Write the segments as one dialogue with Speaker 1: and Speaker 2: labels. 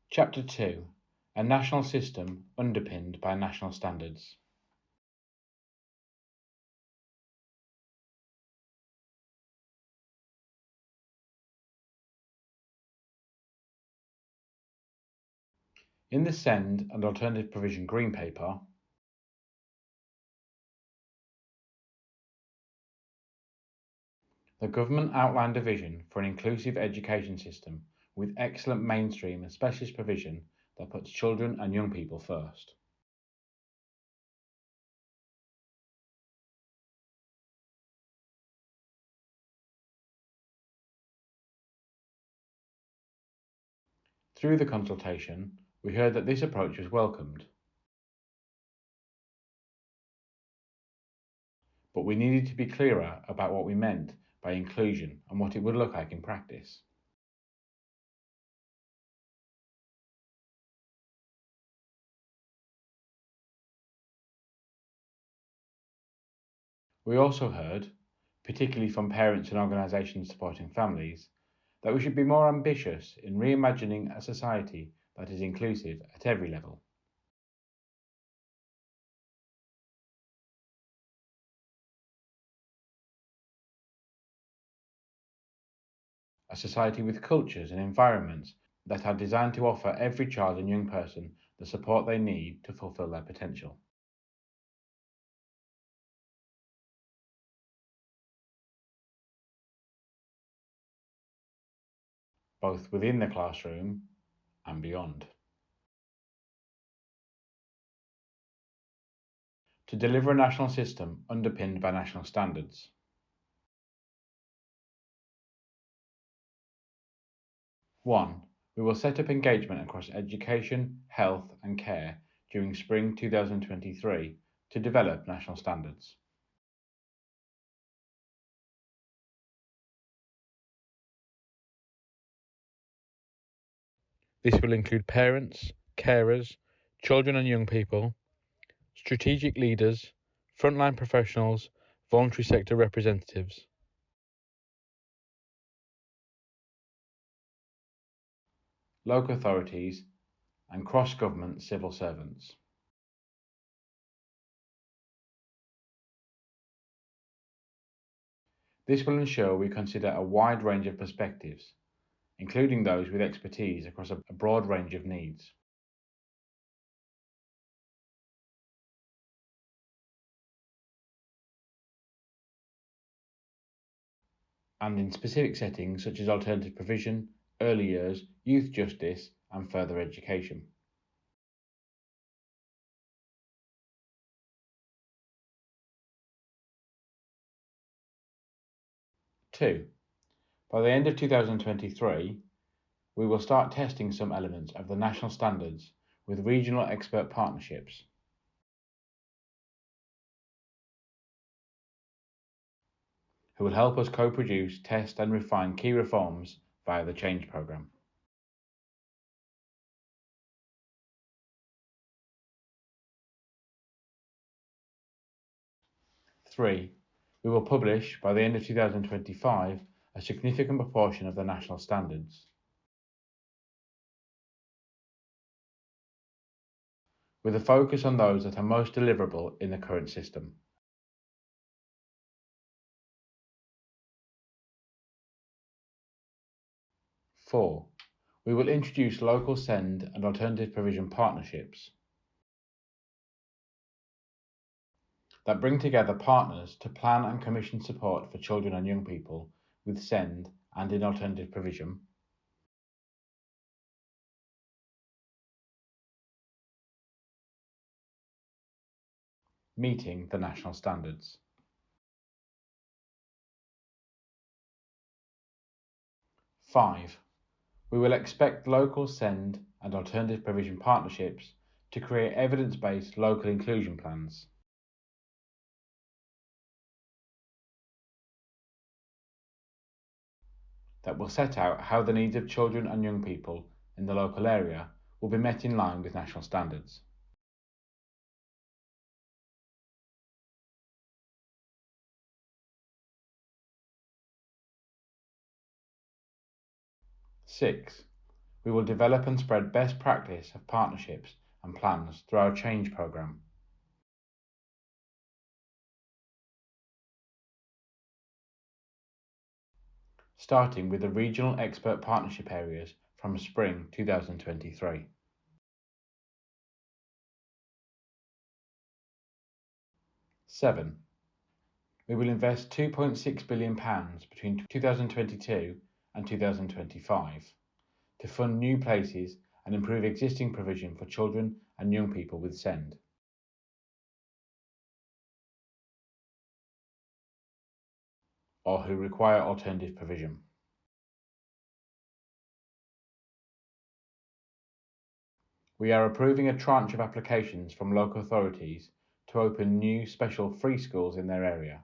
Speaker 1: Chapter 2: A National System Underpinned by National Standards. In the SEND and Alternative Provision Green Paper, the government outlined a vision for an inclusive education system with excellent mainstream and specialist provision that puts children and young people first. Through the consultation, we heard that this approach was welcomed, but we needed to be clearer about what we meant by inclusion and what it would look like in practice. We also heard, particularly from parents and organisations supporting families, that we should be more ambitious in reimagining a society that is inclusive at every level. A society with cultures and environments that are designed to offer every child and young person the support they need to fulfil their potential. Both within the classroom and beyond. To deliver a national system underpinned by national standards. One, we will set up engagement across education, health and care during spring 2023 to develop national standards. This will include parents, carers, children and young people, strategic leaders, frontline professionals, voluntary sector representatives. Local authorities and cross-government civil servants. This will ensure we consider a wide range of perspectives, including those with expertise across a broad range of needs. And in specific settings such as alternative provision, early years, youth justice and further education. Two, by the end of 2023, we will start testing some elements of the national standards with regional expert partnerships. Who will help us co-produce, test and refine key reforms via the Change Programme. Three, we will publish by the end of 2025 a significant proportion of the national standards. With a focus on those that are most deliverable in the current system. Four, we will introduce local SEND and alternative provision partnerships that bring together partners to plan and commission support for children and young people with SEND and in alternative provision. Meeting the national standards. Five, we will expect local SEND and alternative provision partnerships to create evidence-based local inclusion plans. That will set out how the needs of children and young people in the local area will be met in line with national standards. Six, We will develop and spread best practice of partnerships and plans through our change programme. Starting with the regional expert partnership areas from spring 2023. 7. We will invest £2.6 billion between 2022 and 2025 to fund new places and improve existing provision for children and young people with SEND. Or who require alternative provision. We are approving a tranche of applications from local authorities to open new special free schools in their area.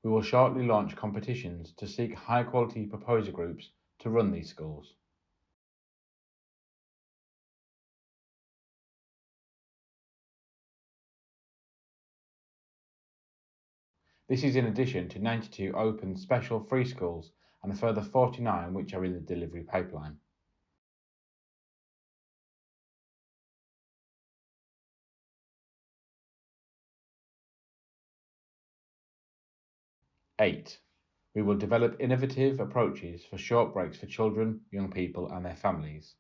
Speaker 1: We will shortly launch competitions to seek high-quality proposer groups to run these schools. This is in addition to 92 open special free schools and a further 49 which are in the delivery pipeline. Eight, we will develop innovative approaches for short breaks for children, young people and their families.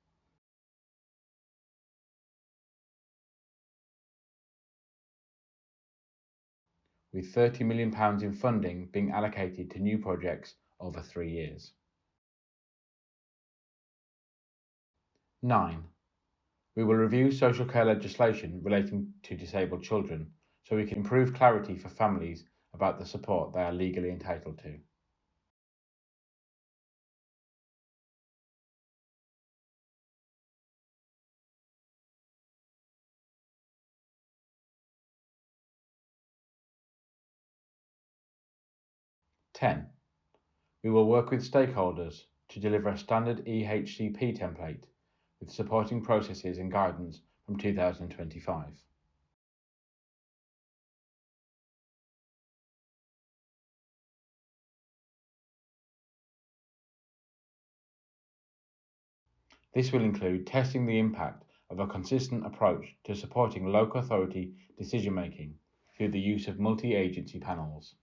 Speaker 1: With £30 million in funding being allocated to new projects over 3 years. 9. We will review social care legislation relating to disabled children so we can improve clarity for families about the support they are legally entitled to. 10. We will work with stakeholders to deliver a standard EHCP template with supporting processes and guidance from 2025. This will include testing the impact of a consistent approach to supporting local authority decision-making through the use of multi-agency panels.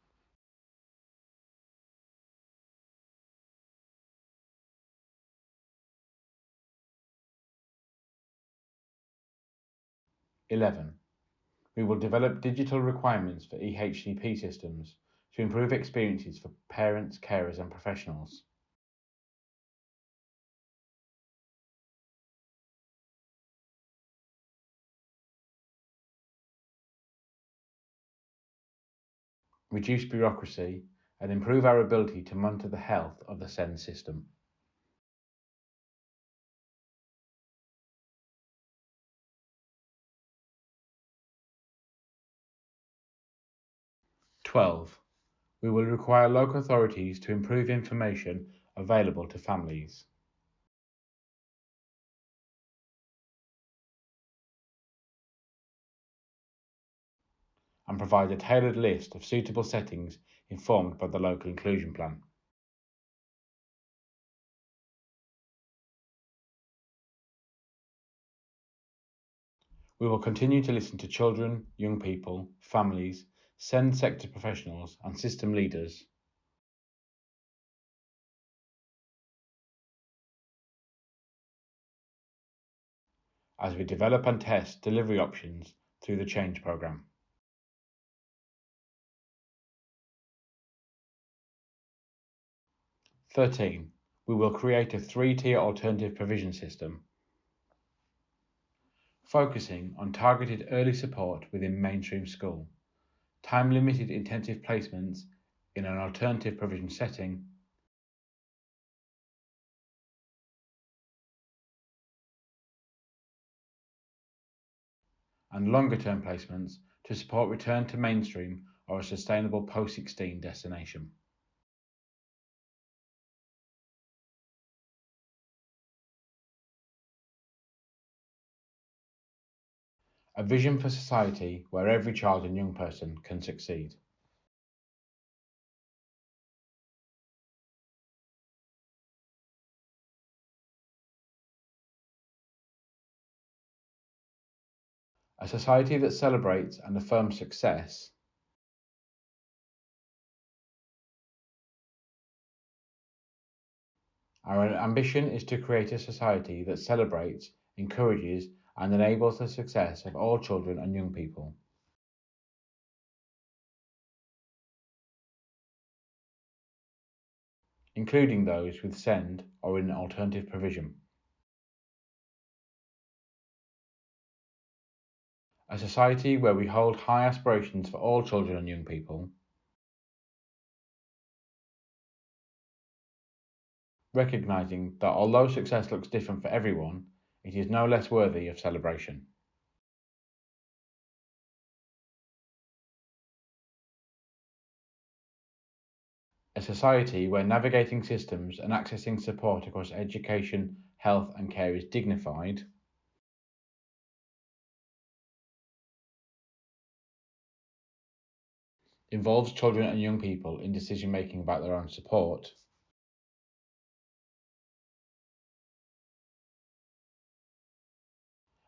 Speaker 1: We will develop digital requirements for EHCP systems to improve experiences for parents, carers and professionals. Reduce bureaucracy and improve our ability to monitor the health of the SEND system. We will require local authorities to improve information available to families. And provide a tailored list of suitable settings informed by the local inclusion plan. We will continue to listen to children, young people, families, SEND sector professionals and system leaders. As we develop and test delivery options through the change programme. 13. We will create a 3-tier alternative provision system, focusing on targeted early support within mainstream school, time-limited intensive placements in an alternative provision setting, and longer-term placements to support return to mainstream or a sustainable post-16 destination. A vision for society where every child and young person can succeed. A society that celebrates and affirms success. Our ambition is to create a society that celebrates, encourages, and enables the success of all children and young people. Including those with SEND or in alternative provision. A society where we hold high aspirations for all children and young people, recognising that although success looks different for everyone, it is no less worthy of celebration. A society where navigating systems and accessing support across education, health and care is dignified, involves children and young people in decision making about their own support,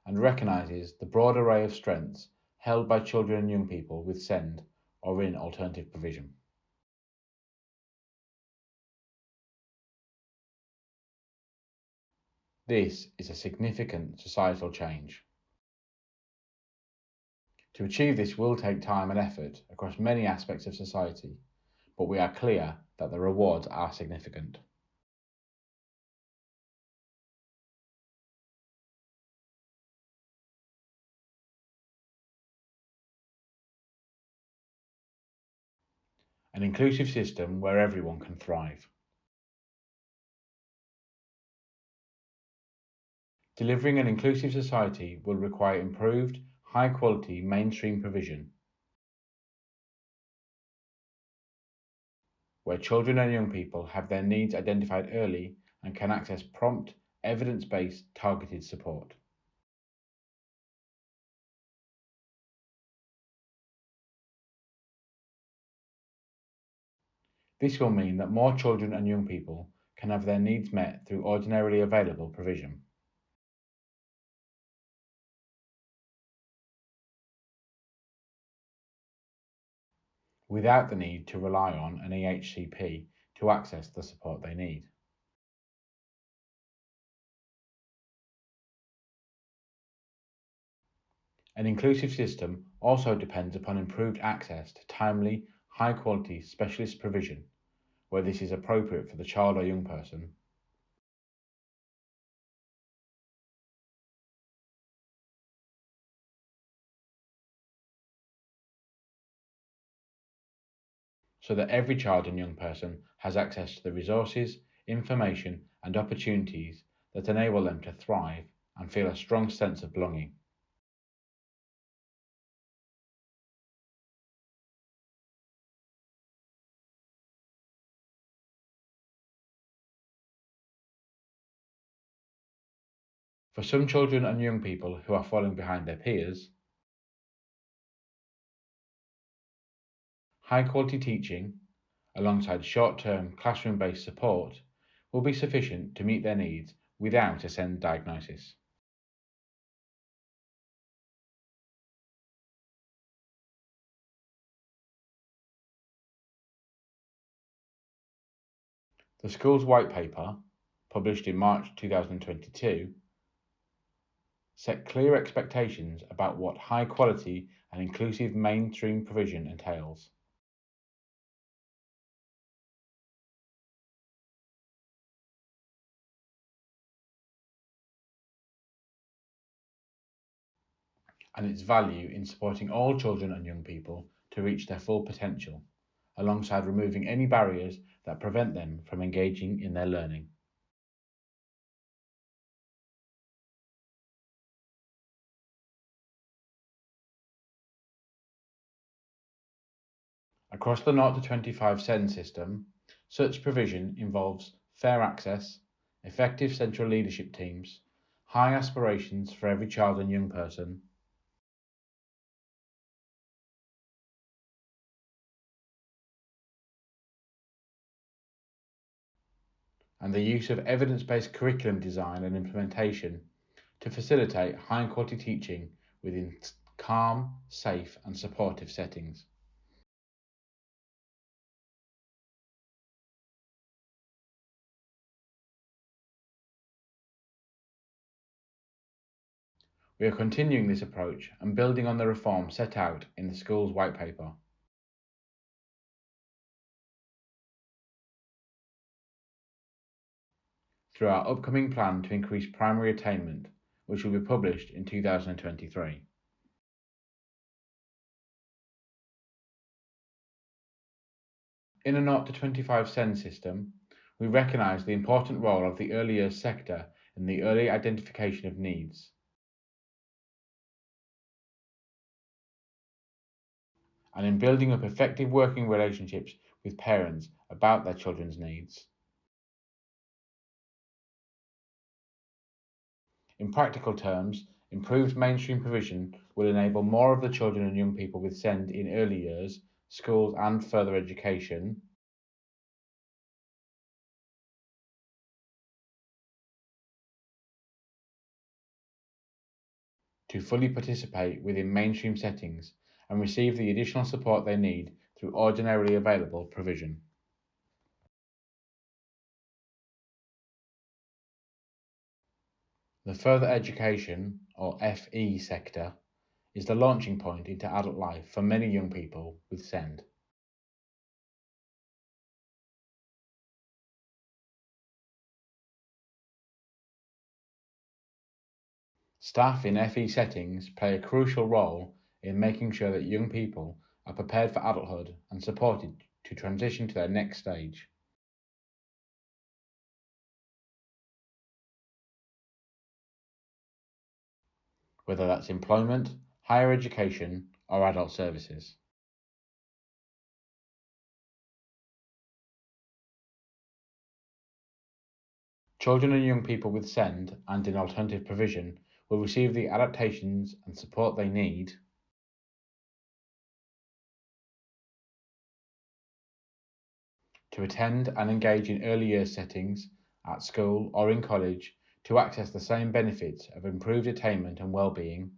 Speaker 1: and recognises the broad array of strengths held by children and young people with SEND or in alternative provision. This is a significant societal change. To achieve this will take time and effort across many aspects of society, but we are clear that the rewards are significant. An inclusive system where everyone can thrive. Delivering an inclusive society will require improved, high-quality mainstream provision, where children and young people have their needs identified early and can access prompt, evidence-based, targeted support. This will mean that more children and young people can have their needs met through ordinarily available provision. Without the need to rely on an EHCP to access the support they need. An inclusive system also depends upon improved access to timely, high-quality specialist provision, where this is appropriate for the child or young person. So that every child and young person has access to the resources, information, and opportunities that enable them to thrive and feel a strong sense of belonging. For some children and young people who are falling behind their peers, high quality teaching, alongside short term classroom based support, will be sufficient to meet their needs without a SEND diagnosis. The school's white paper, published in March 2022, set clear expectations about what high quality and inclusive mainstream provision entails. And its value in supporting all children and young people to reach their full potential, alongside removing any barriers that prevent them from engaging in their learning. Across the 0 to 25 SEND system, such provision involves fair access, effective central leadership teams, high aspirations for every child and young person, and the use of evidence-based curriculum design and implementation to facilitate high-quality teaching within calm, safe and supportive settings. We are continuing this approach and building on the reforms set out in the school's white paper. Through our upcoming plan to increase primary attainment, which will be published in 2023. In a 0 to 25 SEND system, we recognise the important role of the early years sector in the early identification of needs. And in building up effective working relationships with parents about their children's needs. In practical terms, improved mainstream provision will enable more of the children and young people with SEND in early years, schools and further education to fully participate within mainstream settings and receive the additional support they need through ordinarily available provision. The further education, or FE sector, is the launching point into adult life for many young people with SEND. Staff in FE settings play a crucial role in making sure that young people are prepared for adulthood and supported to transition to their next stage. Whether that's employment, higher education, or adult services. Children and young people with SEND and in alternative provision will receive the adaptations and support they need to attend and engage in early years settings, at school or in college, to access the same benefits of improved attainment and well-being,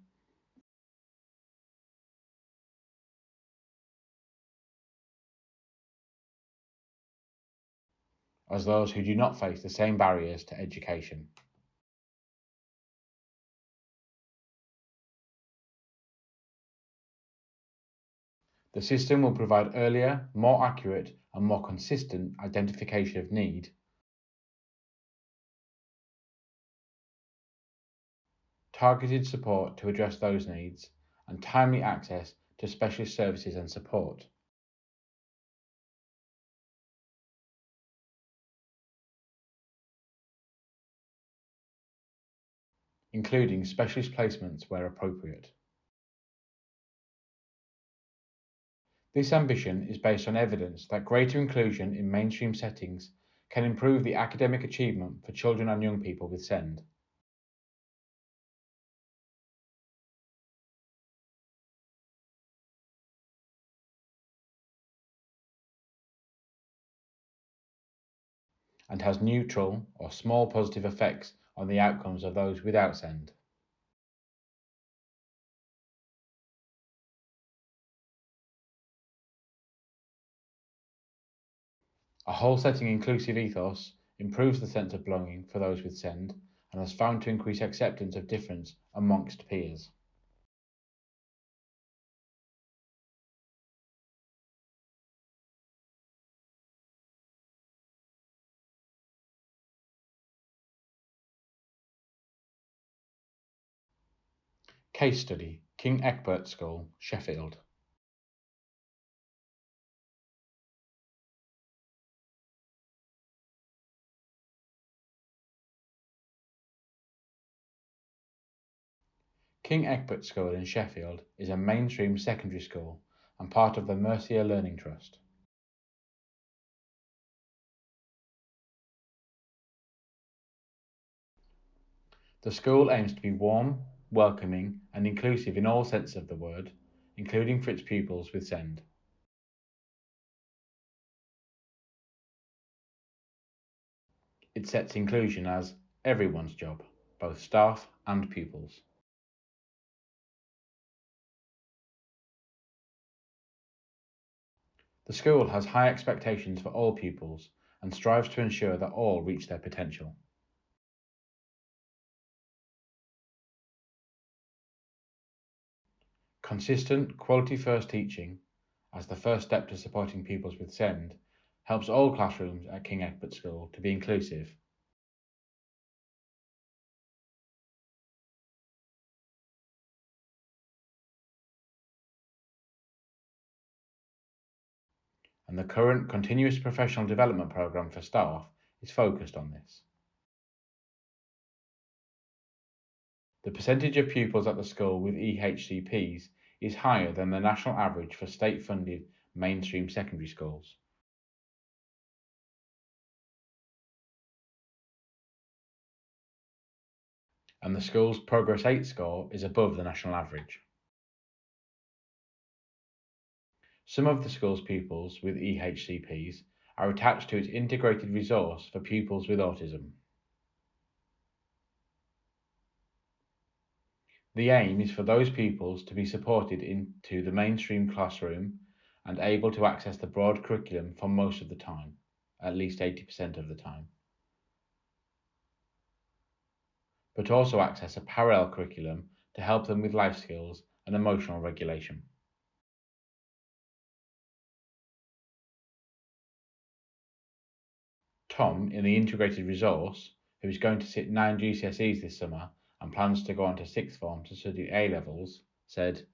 Speaker 1: as those who do not face the same barriers to education. The system will provide earlier, more accurate and more consistent identification of need, targeted support to address those needs, and timely access to specialist services and support. Including specialist placements where appropriate. This ambition is based on evidence that greater inclusion in mainstream settings can improve the academic achievement for children and young people with SEND. And has neutral or small positive effects on the outcomes of those without SEND. A whole setting inclusive ethos improves the sense of belonging for those with SEND and has found to increase acceptance of difference amongst peers. Case study, King Egbert School, Sheffield. King Egbert School in Sheffield is a mainstream secondary school and part of the Mercia Learning Trust. The school aims to be warm, welcoming and inclusive in all senses of the word, including for its pupils with SEND. It sets inclusion as everyone's job, both staff and pupils. The school has high expectations for all pupils and strives to ensure that all reach their potential. Consistent, quality-first teaching, as the first step to supporting pupils with SEND, helps all classrooms at King Egbert School to be inclusive. And the current Continuous Professional Development Programme for staff is focused on this. The percentage of pupils at the school with EHCPs is higher than the national average for state-funded mainstream secondary schools. And the school's Progress 8 score is above the national average. Some of the school's pupils with EHCPs are attached to its integrated resource for pupils with autism. The aim is for those pupils to be supported into the mainstream classroom and able to access the broad curriculum for most of the time, at least 80% of the time, but also access a parallel curriculum to help them with life skills and emotional regulation. Tom, in the integrated resource, who is going to sit 9 GCSEs this summer and plans to go on to sixth form to study A-levels, said,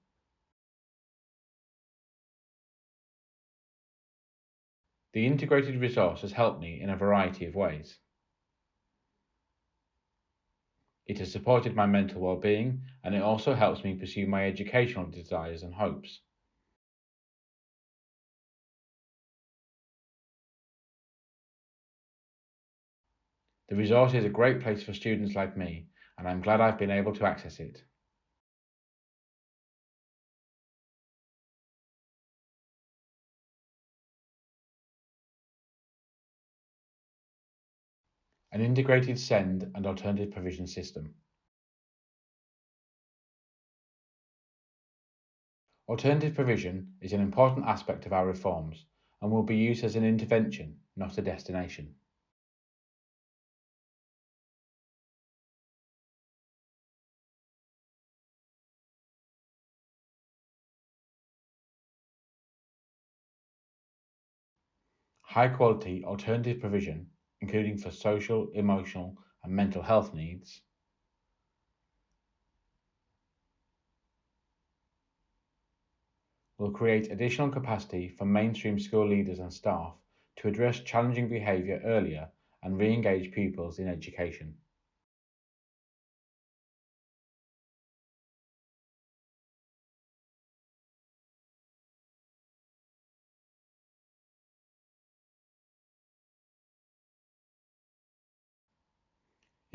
Speaker 1: "The integrated resource has helped me in a variety of ways. It has supported my mental well-being, and it also helps me pursue my educational desires and hopes. The resource is a great place for students like me, and I'm glad I've been able to access it." An integrated SEND and alternative provision system. Alternative provision is an important aspect of our reforms and will be used as an intervention, not a destination. High-quality alternative provision, including for social, emotional, and mental health needs, will create additional capacity for mainstream school leaders and staff to address challenging behaviour earlier and re-engage pupils in education.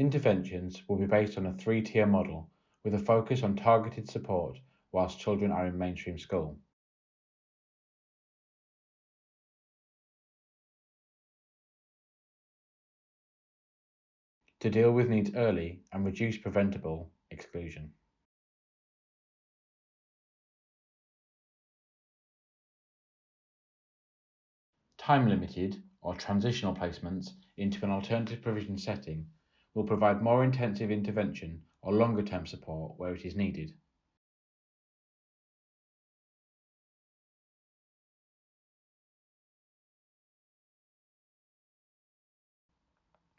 Speaker 1: Interventions will be based on a 3-tier model with a focus on targeted support whilst children are in mainstream school. To deal with needs early and reduce preventable exclusion. Time-limited or transitional placements into an alternative provision setting will provide more intensive intervention or longer-term support where it is needed.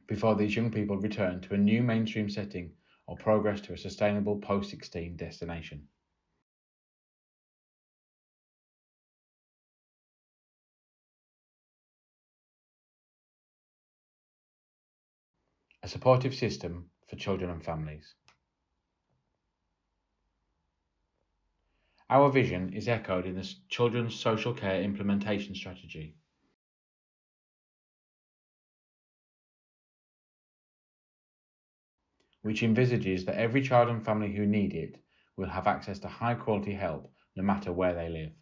Speaker 1: Before these young people return to a new mainstream setting or progress to a sustainable post-16 destination. A supportive system for children and families. Our vision is echoed in the Children's Social Care Implementation Strategy, which envisages that every child and family who need it will have access to high-quality help no matter where they live.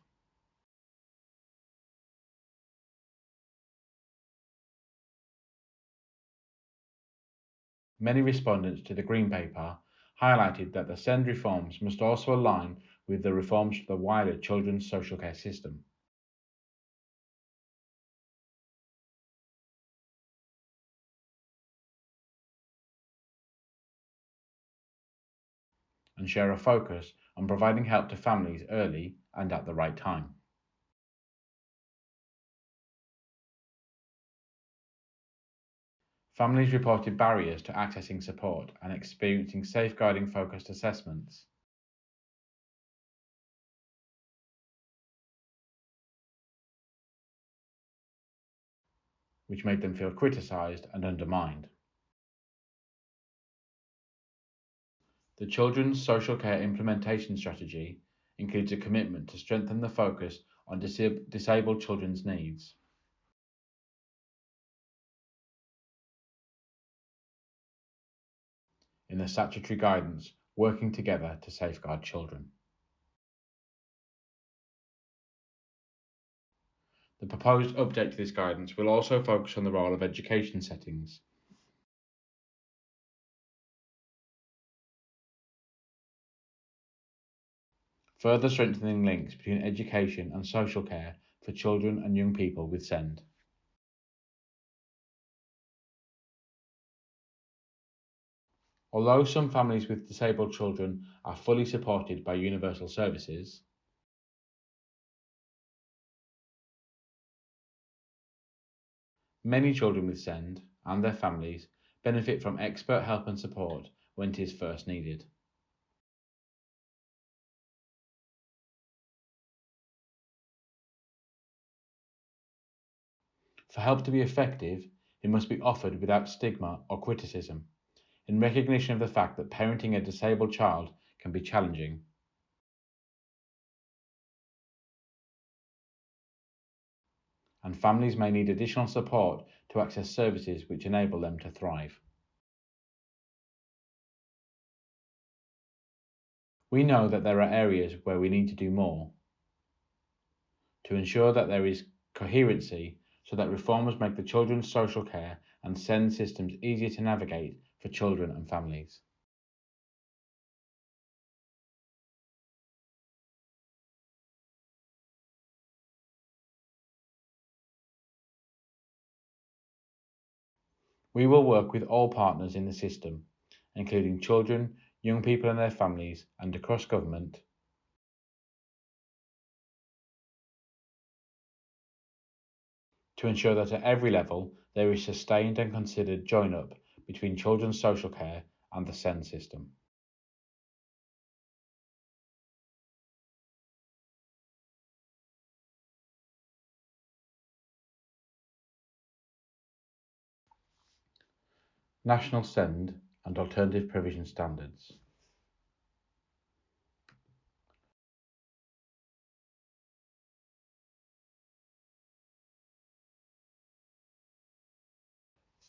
Speaker 1: Many respondents to the Green Paper highlighted that the SEND reforms must also align with the reforms to the wider children's social care system. And share a focus on providing help to families early and at the right time. Families reported barriers to accessing support and experiencing safeguarding focused assessments. Which made them feel criticised and undermined. The Children's Social Care Implementation Strategy includes a commitment to strengthen the focus on disabled children's needs. In the statutory guidance, working together to safeguard children. The proposed update to this guidance will also focus on the role of education settings. Further strengthening links between education and social care for children and young people with SEND. Although some families with disabled children are fully supported by universal services, many children with SEND and their families benefit from expert help and support when it is first needed. For help to be effective, it must be offered without stigma or criticism, in recognition of the fact that parenting a disabled child can be challenging. And families may need additional support to access services which enable them to thrive. We know that there are areas where we need to do more to ensure that there is coherency so that reformers make the children's social care and SEND systems easier to navigate for children and families. We will work with all partners in the system, including children, young people and their families, and across government, to ensure that at every level there is sustained and considered join-up between children's social care and the SEND system. National SEND and Alternative Provision Standards.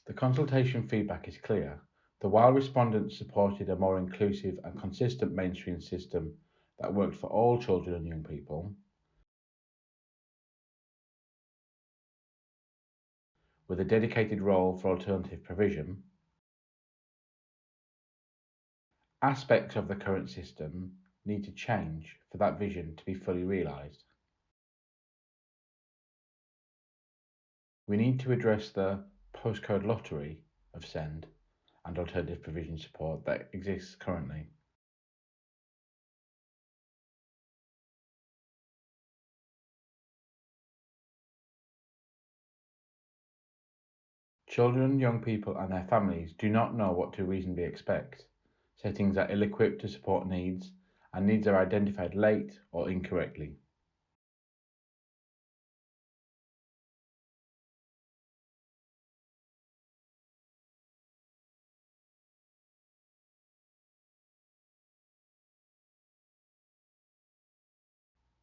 Speaker 1: The consultation feedback is clear that while respondents supported a more inclusive and consistent mainstream system that worked for all children and young people, with a dedicated role for alternative provision, aspects of the current system need to change for that vision to be fully realised. We need to address the postcode lottery of SEND and alternative provision support that exists currently. Children, young people and their families do not know what to reasonably expect. Settings are ill-equipped to support needs, and needs are identified late or incorrectly.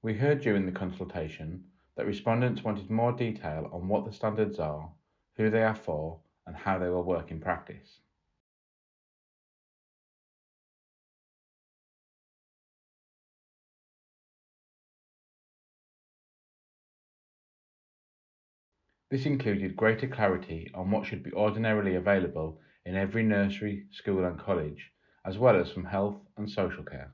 Speaker 1: We heard during the consultation that respondents wanted more detail on what the standards are, who they are for, and how they will work in practice. This included greater clarity on what should be ordinarily available in every nursery, school and college, as well as from health and social care.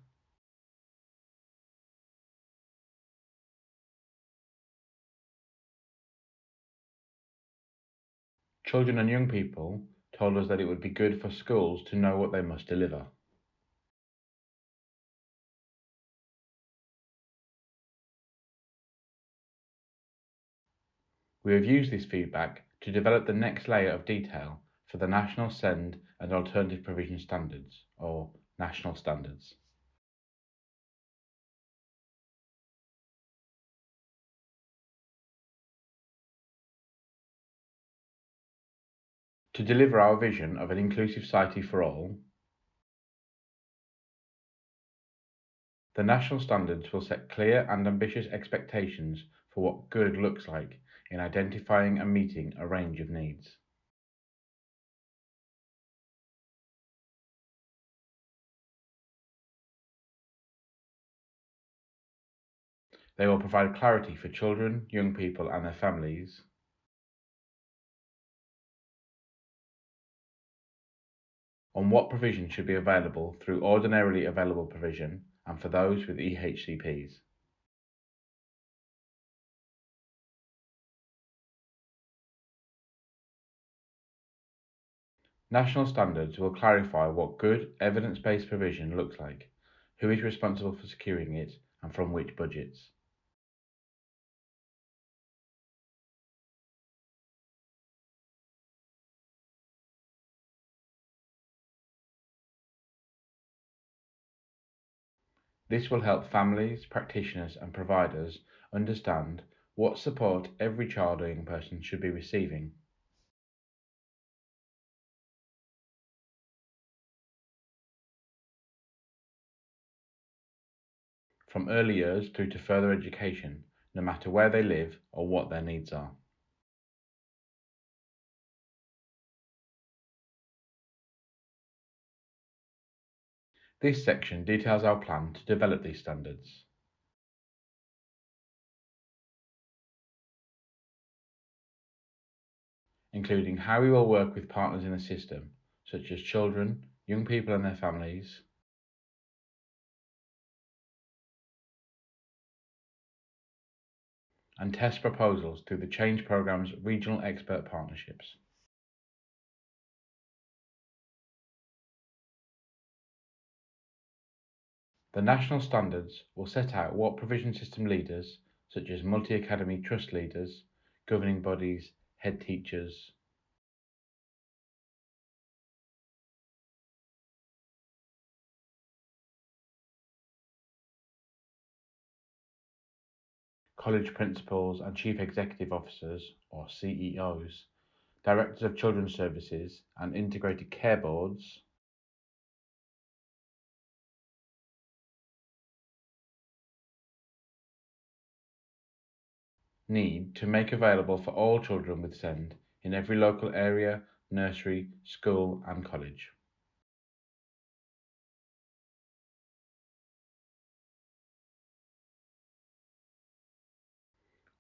Speaker 1: Children and young people told us that it would be good for schools to know what they must deliver. We have used this feedback to develop the next layer of detail for the National SEND and Alternative Provision Standards, or National Standards. To deliver our vision of an inclusive society for all, the national standards will set clear and ambitious expectations for what good looks like in identifying and meeting a range of needs. They will provide clarity for children, young people and their families, on what provision should be available through ordinarily available provision and for those with EHCPs. National standards will clarify what good, evidence-based provision looks like, who is responsible for securing it, and from which budgets. This will help families, practitioners and providers understand what support every child or young person should be receiving. From early years through to further education, no matter where they live or what their needs are. This section details our plan to develop these standards. Including how we will work with partners in the system, such as children, young people and their families, and test proposals through the Change Programme's regional expert partnerships. The national standards will set out what provision system leaders, such as multi-academy trust leaders, governing bodies, head teachers, college principals and chief executive officers, or CEOs, directors of children's services and integrated care boards, need to make available for all children with SEND in every local area, nursery, school and college.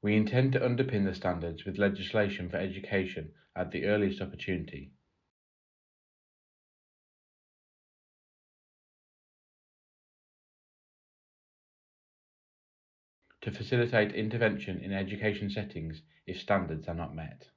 Speaker 1: We intend to underpin the standards with legislation for education at the earliest opportunity. To facilitate intervention in education settings if standards are not met.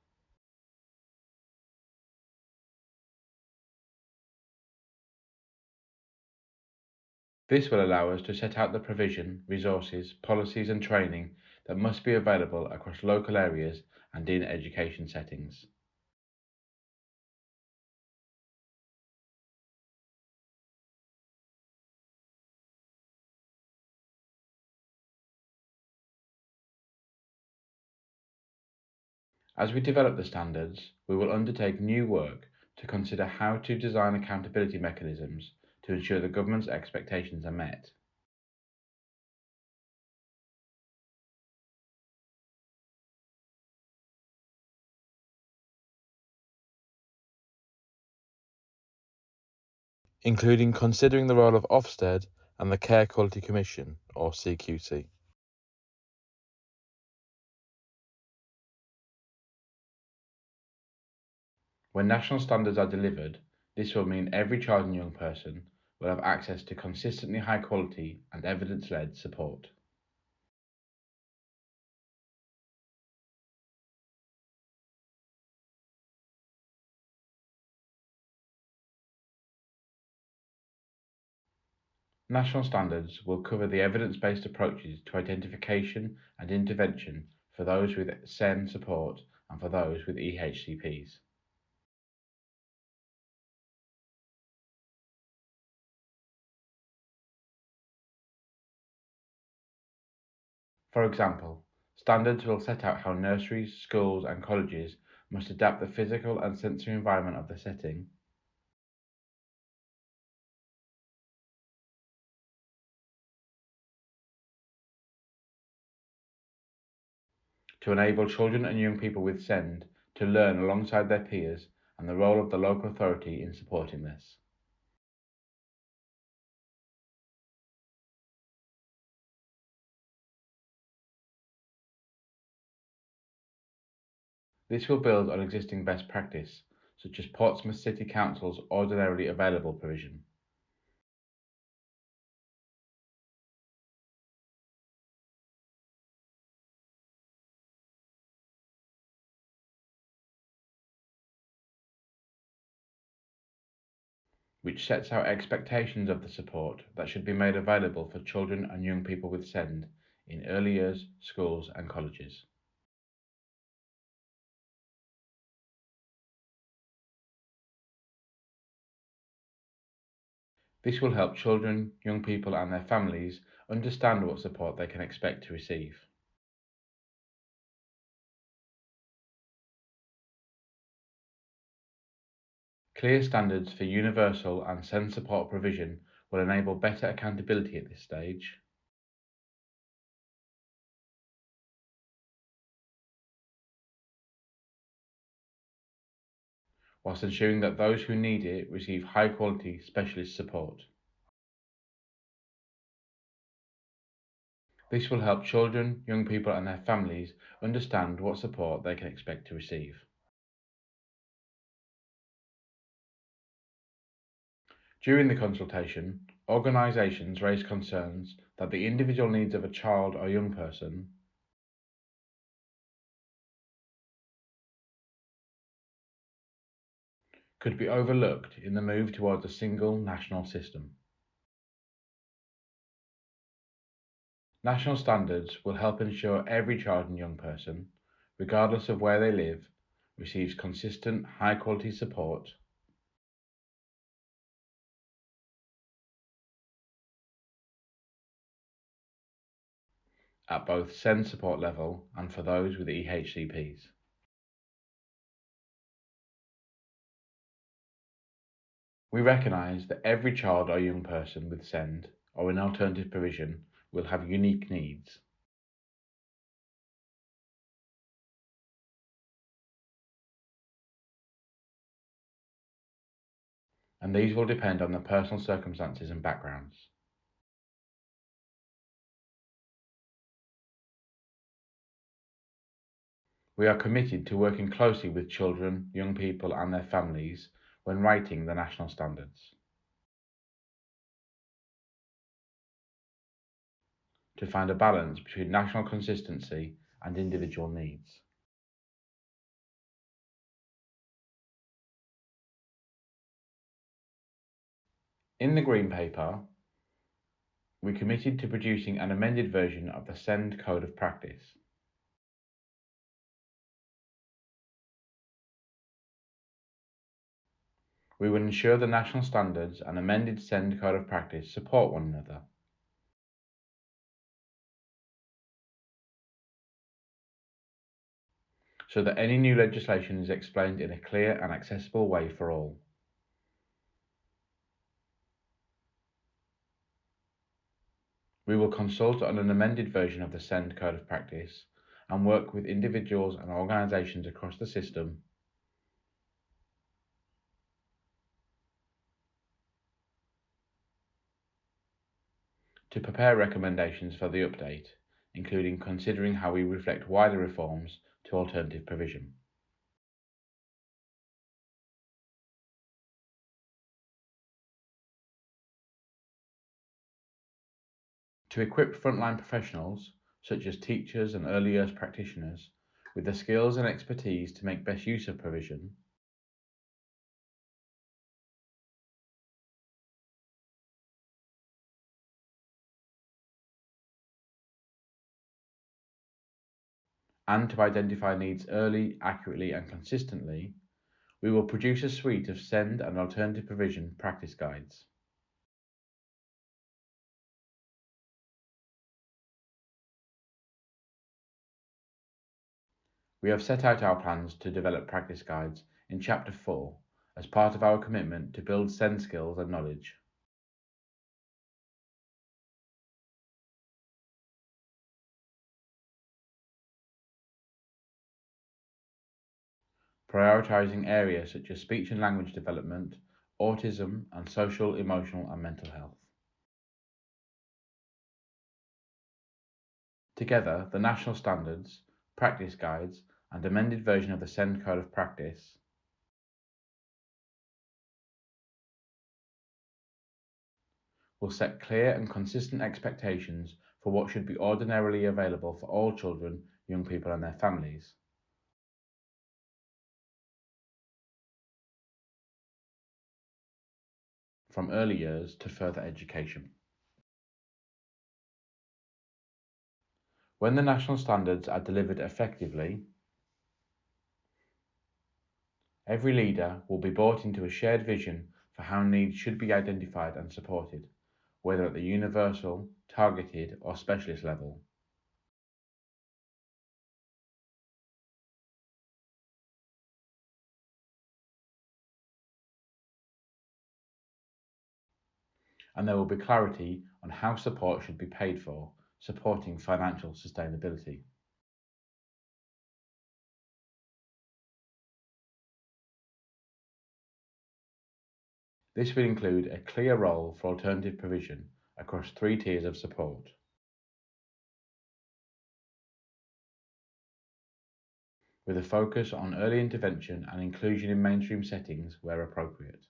Speaker 1: This will allow us to set out the provision, resources, policies and training that must be available across local areas and in education settings. As we develop the standards, we will undertake new work to consider how to design accountability mechanisms to ensure the government's expectations are met. Including considering the role of Ofsted and the Care Quality Commission, or CQC. When national standards are delivered, this will mean every child and young person will have access to consistently high quality and evidence-led support. National standards will cover the evidence-based approaches to identification and intervention for those with SEN support and for those with EHCPs. For example, standards will set out how nurseries, schools and colleges must adapt the physical and sensory environment of the setting, to enable children and young people with SEND to learn alongside their peers, and the role of the local authority in supporting this. This will build on existing best practice, such as Portsmouth City Council's ordinarily available provision. Which sets out expectations of the support that should be made available for children and young people with SEND in early years, schools and colleges. This will help children, young people and their families understand what support they can expect to receive. Clear standards for universal and SEND support provision will enable better accountability at this stage. Whilst ensuring that those who need it receive high quality specialist support. This will help children, young people and their families understand what support they can expect to receive. During the consultation, organisations raised concerns that the individual needs of a child or young person could be overlooked in the move towards a single national system. National standards will help ensure every child and young person, regardless of where they live, receives consistent, high-quality support at both SEND support level and for those with EHCPs. We recognise that every child or young person with SEND or in alternative provision will have unique needs. And these will depend on their personal circumstances and backgrounds. We are committed to working closely with children, young people and their families when writing the national standards, to find a balance between national consistency and individual needs. In the Green Paper, we committed to producing an amended version of the SEND Code of Practice. We will ensure the national standards and amended SEND Code of Practice support one another. So that any new legislation is explained in a clear and accessible way for all. We will consult on an amended version of the SEND Code of Practice and work with individuals and organisations across the system to prepare recommendations for the update, including considering how we reflect wider reforms to alternative provision. to equip frontline professionals, such as teachers and early years practitioners, with the skills and expertise to make best use of provision, and to identify needs early, accurately and consistently, we will produce a suite of SEND and alternative provision practice guides. We have set out our plans to develop practice guides in Chapter 4 as part of our commitment to build SEND skills and knowledge. Prioritising areas such as speech and language development, autism, and social, emotional, and mental health. Together, the national standards, practice guides, and amended version of the SEND Code of Practice will set clear and consistent expectations for what should be ordinarily available for all children, young people, and their families. From early years to further education. When the national standards are delivered effectively, every leader will be brought into a shared vision for how needs should be identified and supported, whether at the universal, targeted, or specialist level. And there will be clarity on how support should be paid for, supporting financial sustainability. This will include a clear role for alternative provision across 3 tiers of support. With a focus on early intervention and inclusion in mainstream settings where appropriate.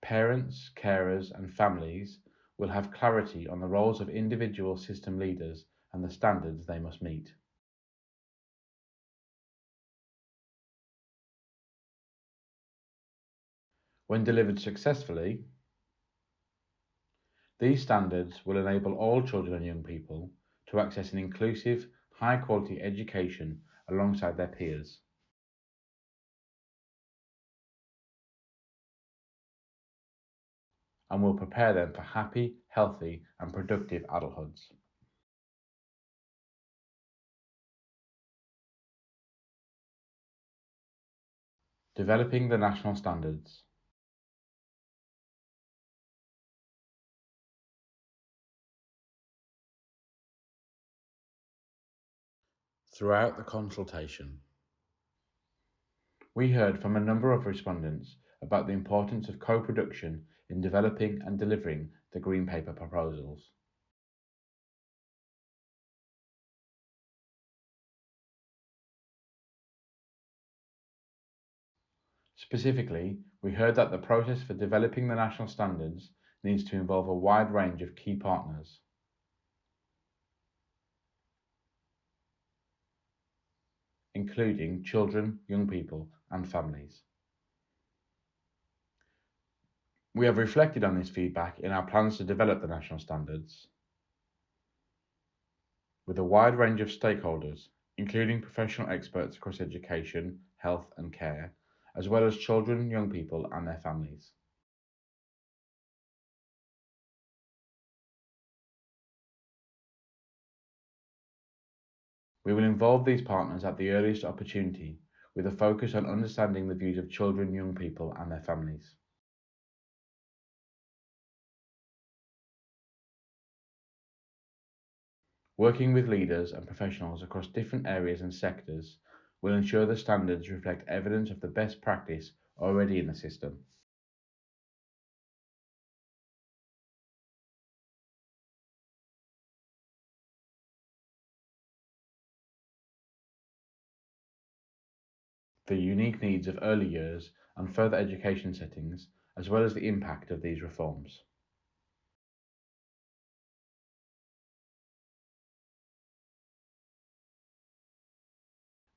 Speaker 1: Parents, carers, and families will have clarity on the roles of individual system leaders and the standards they must meet. When delivered successfully, these standards will enable all children and young people to access an inclusive, high-quality education alongside their peers. And will prepare them for happy, healthy, and productive adulthoods. Developing the national standards. Throughout the consultation, we heard from a number of respondents about the importance of co-production in developing and delivering the Green Paper proposals. Specifically, we heard that the process for developing the national standards needs to involve a wide range of key partners, including children, young people, and families. We have reflected on this feedback in our plans to develop the national standards with a wide range of stakeholders, including professional experts across education, health, and care, as well as children, young people, and their families. We will involve these partners at the earliest opportunity, with a focus on understanding the views of children, young people, and their families. Working with leaders and professionals across different areas and sectors will ensure the standards reflect evidence of the best practice already in the system. the unique needs of early years and further education settings, as well as the impact of these reforms.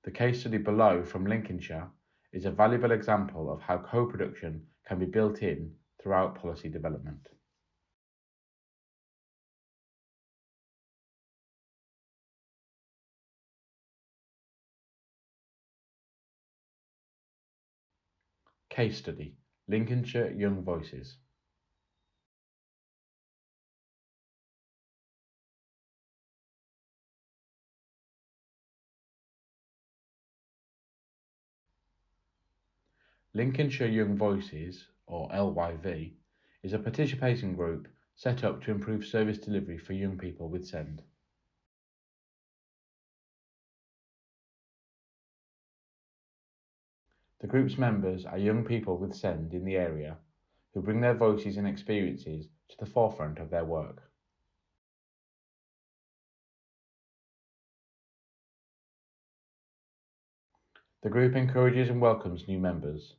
Speaker 1: The case study below from Lincolnshire is a valuable example of how co-production can be built in throughout policy development. Case study: Lincolnshire Young Voices. Lincolnshire Young Voices, or LYV, is a participation group set up to improve service delivery for young people with SEND. The group's members are young people with SEND in the area who bring their voices and experiences to the forefront of their work. The group encourages and welcomes new members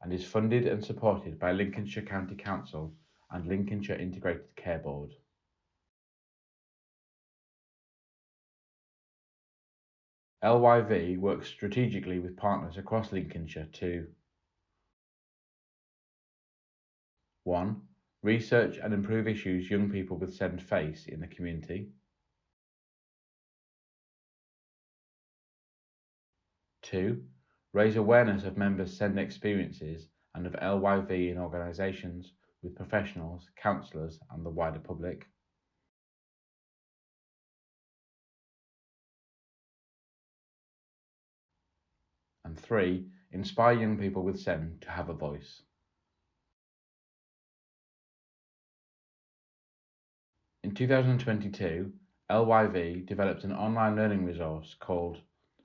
Speaker 1: and is funded and supported by Lincolnshire County Council and Lincolnshire Integrated Care Board. LYV works strategically with partners across Lincolnshire to 1. Research and improve issues young people with SEND face in the community. 2. Raise awareness of members' SEND experiences and of LYV in organisations, with professionals, counsellors and the wider public. And 3. Inspire young people with SEND to have a voice. In 2022, LYV developed an online learning resource called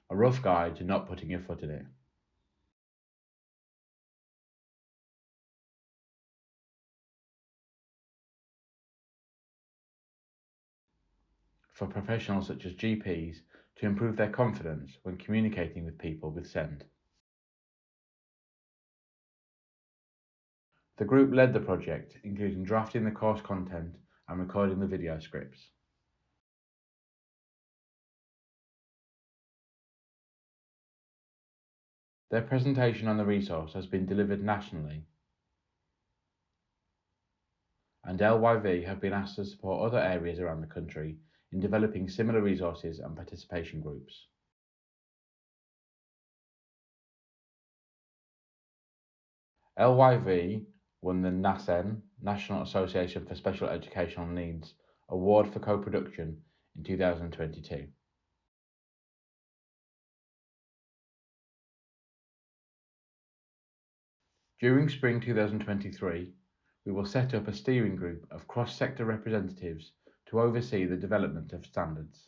Speaker 1: A Rough Guide to Not Putting Your Foot in It. For professionals such as GPs to improve their confidence when communicating with people with SEND. The group led the project, including drafting the course content and recording the video scripts. Their presentation on the resource has been delivered nationally, and LYV have been asked to support other areas around the country in developing similar resources and participation groups. LYV won the NASEN, National Association for Special Educational Needs, Award for Co-Production in 2022. During spring 2023, we will set up a steering group of cross-sector representatives to oversee the development of standards.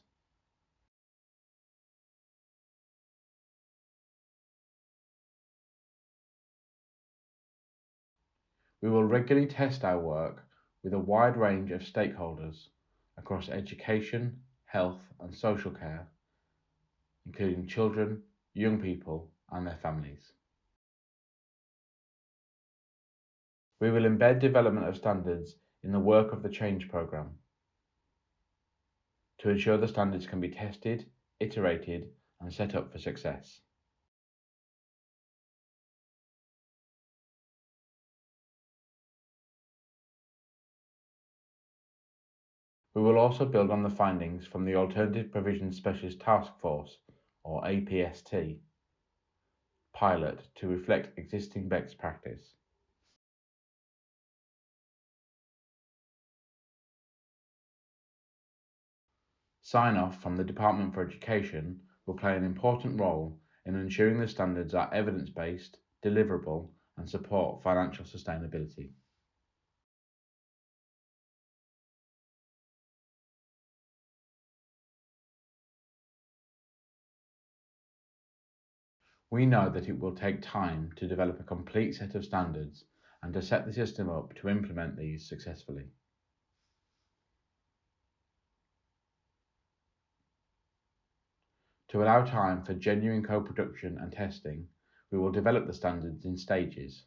Speaker 1: We will regularly test our work with a wide range of stakeholders across education, health and social care, including children, young people and their families. We will embed development of standards in the work of the change programme to ensure the standards can be tested, iterated and set up for success. We will also build on the findings from the Alternative Provision Specialist Task Force, or APST, pilot to reflect existing best practice. Sign-off from the Department for Education will play an important role in ensuring the standards are evidence-based, deliverable and support financial sustainability. We know that it will take time to develop a complete set of standards and to set the system up to implement these successfully. To allow time for genuine co-production and testing, we will develop the standards in stages.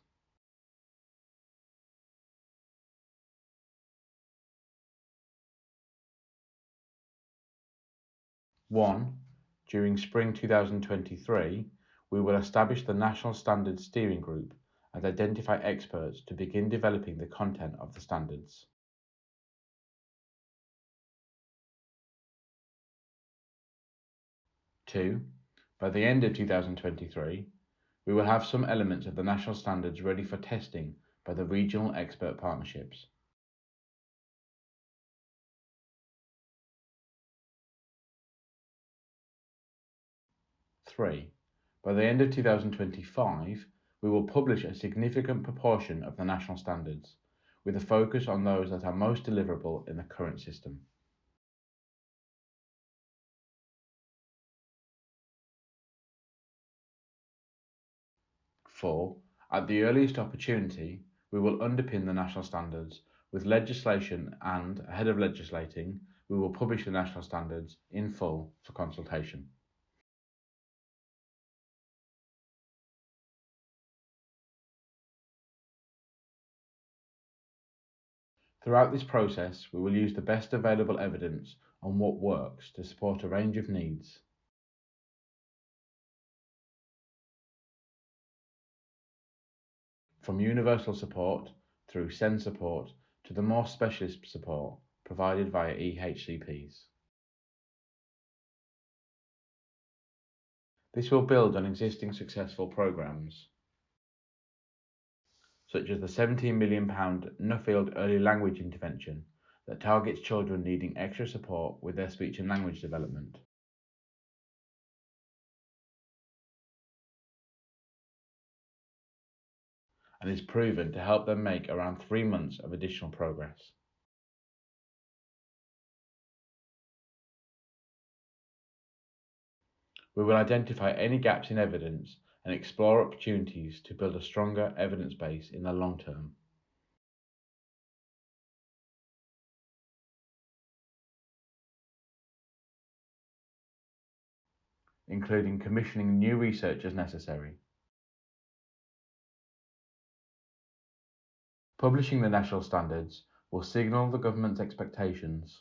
Speaker 1: One, during spring 2023, we will establish the National Standards Steering Group and identify experts to begin developing the content of the standards. 2, by the end of 2023, we will have some elements of the national standards ready for testing by the regional expert partnerships. 3, by the end of 2025, we will publish a significant proportion of the national standards, with a focus on those that are most deliverable in the current system. 4, at the earliest opportunity, we will underpin the national standards with legislation and, ahead of legislating, we will publish the national standards in full for consultation. Throughout this process, we will use the best available evidence on what works to support a range of needs. From universal support through SEND support to the more specialist support provided via EHCPs. This will build on existing successful programmes, such as the £17 million Nuffield Early Language Intervention that targets children needing extra support with their speech and language development. And is proven to help them make around 3 months of additional progress. We will identify any gaps in evidence and explore opportunities to build a stronger evidence base in the long term. Including commissioning new research as necessary. Publishing the national standards will signal the government's expectations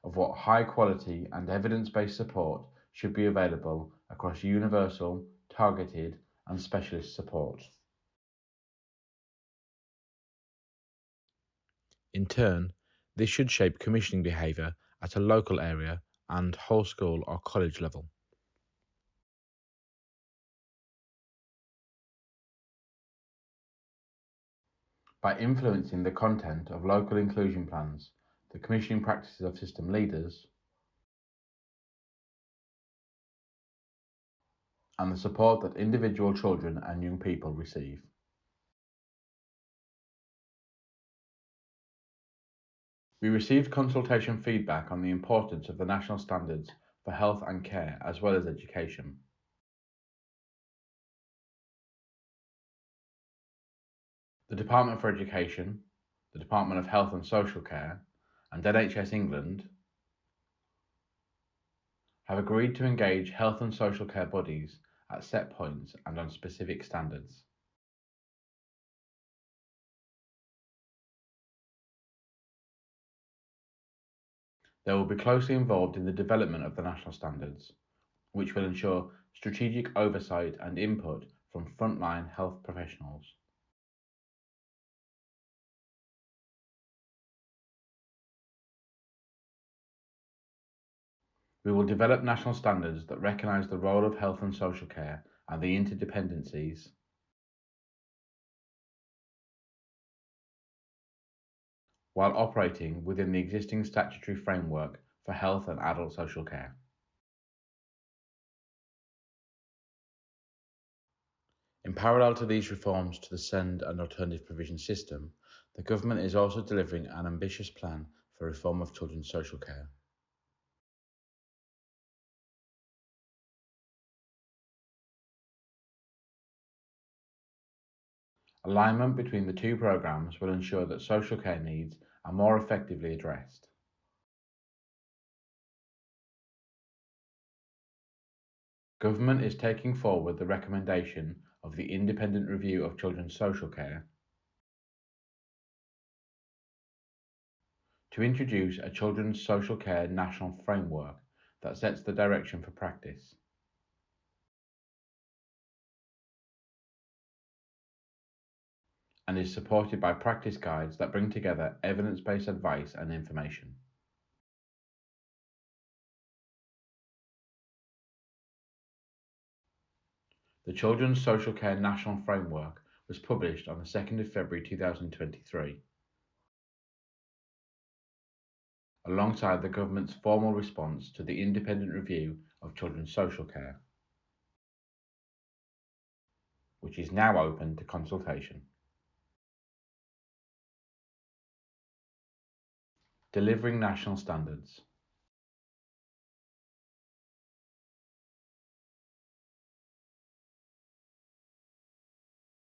Speaker 1: of what high quality and evidence-based support should be available across universal, targeted and specialist support. In turn, this should shape commissioning behaviour at a local area and whole school or college level. By influencing the content of local inclusion plans, the commissioning practices of system leaders, and the support that individual children and young people receive. We received consultation feedback on the importance of the national standards for health and care as well as education. The Department for Education, the Department of Health and Social Care, and NHS England have agreed to engage health and social care bodies at set points and on specific standards. They will be closely involved in the development of the national standards, which will ensure strategic oversight and input from frontline health professionals. We will develop national standards that recognise the role of health and social care and the interdependencies while operating within the existing statutory framework for health and adult social care. In parallel to these reforms to the SEND and alternative provision system, the government is also delivering an ambitious plan for reform of children's social care. Alignment between the two programmes will ensure that social care needs are more effectively addressed. Government is taking forward the recommendation of the Independent Review of Children's Social Care to introduce a children's social care national framework that sets the direction for practice. And is supported by practice guides that bring together evidence-based advice and information. The Children's Social Care National Framework was published on the 2nd of February 2023, alongside the government's formal response to the Independent Review of Children's Social Care, which is now open to consultation. Delivering national standards.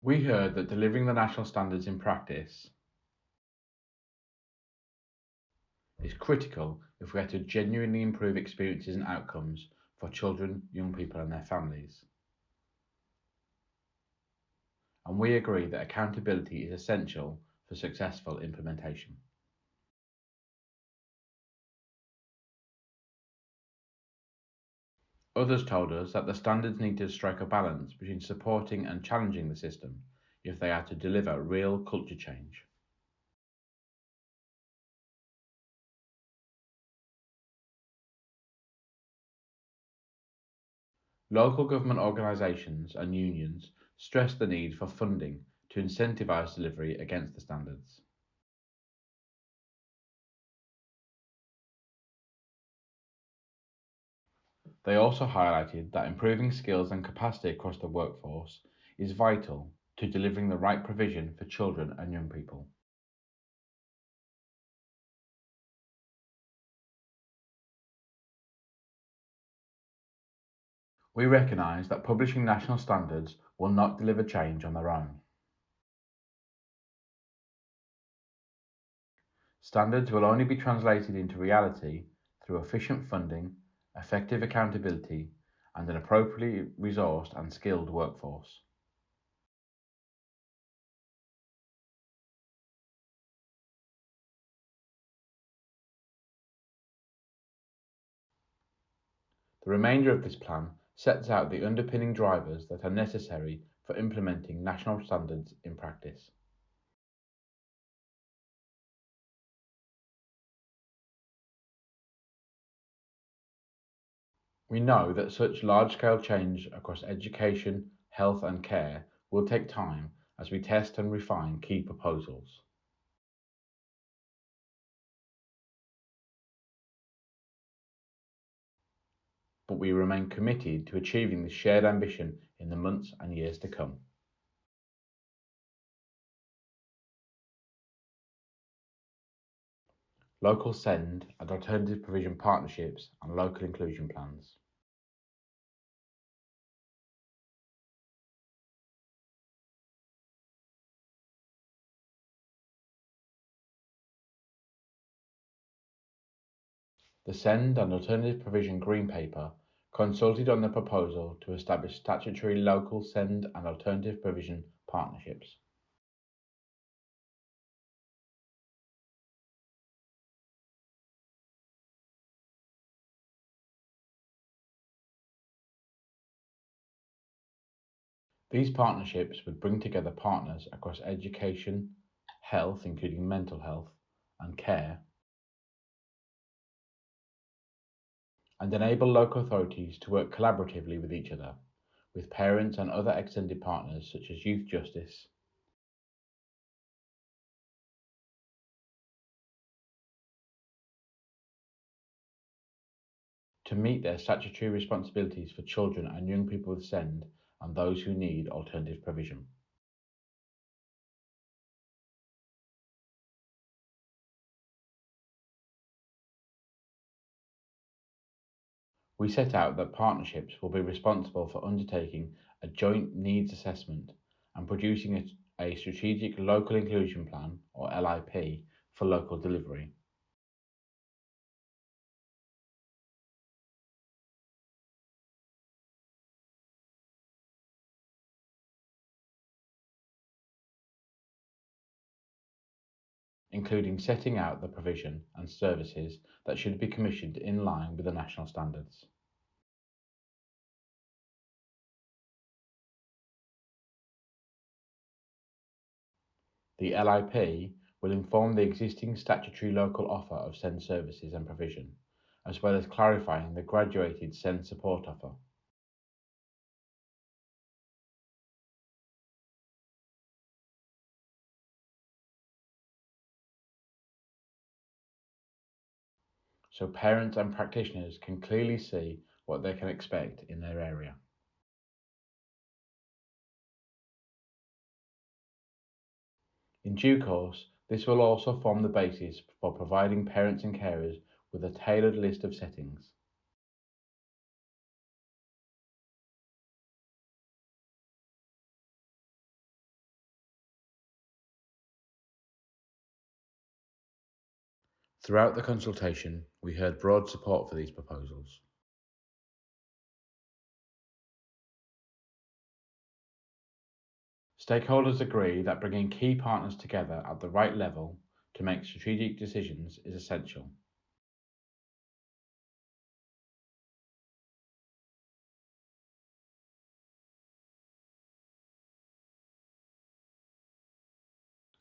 Speaker 1: We heard that delivering the national standards in practice is critical if we are to genuinely improve experiences and outcomes for children, young people and their families. And we agree that accountability is essential for successful implementation. Others told us that the standards need to strike a balance between supporting and challenging the system if they are to deliver real culture change. Local government organisations and unions stress the need for funding to incentivise delivery against the standards. They also highlighted that improving skills and capacity across the workforce is vital to delivering the right provision for children and young people. We recognise that publishing national standards will not deliver change on their own. Standards will only be translated into reality through efficient funding, effective accountability, and an appropriately resourced and skilled workforce. The remainder of this plan sets out the underpinning drivers that are necessary for implementing national standards in practice. We know that such large-scale change across education, health and care will take time as we test and refine key proposals. But we remain committed to achieving this shared ambition in the months and years to come. Local SEND and alternative provision partnerships and local inclusion plans. The SEND and alternative provision Green Paper consulted on the proposal to establish statutory local SEND and alternative provision partnerships. These partnerships would bring together partners across education, health, including mental health, and care, and enable local authorities to work collaboratively with each other, with parents and other extended partners such as youth justice, to meet their statutory responsibilities for children and young people with SEND and those who need alternative provision. We set out that partnerships will be responsible for undertaking a joint needs assessment and producing a strategic local inclusion plan, or LIP, for local delivery. including setting out the provision and services that should be commissioned in line with the national standards. The LIP will inform the existing statutory local offer of SEND services and provision, as well as clarifying the graduated SEND support offer. So parents and practitioners can clearly see what they can expect in their area. In due course, this will also form the basis for providing parents and carers with a tailored list of settings. Throughout the consultation, we heard broad support for these proposals. Stakeholders agree that bringing key partners together at the right level to make strategic decisions is essential.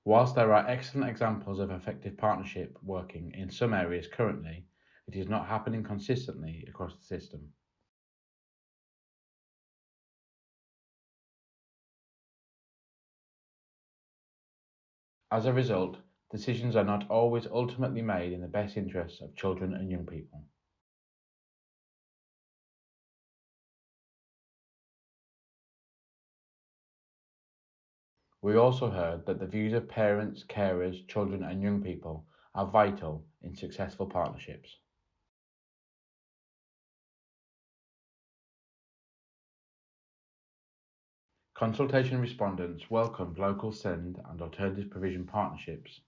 Speaker 1: Whilst there are excellent examples of effective partnership working in some areas currently, it is not happening consistently across the system. As a result, decisions are not always ultimately made in the best interests of children and young people. We also heard that the views of parents, carers, children and young people are vital in successful partnerships. Consultation respondents welcomed local SEND and alternative provision partnerships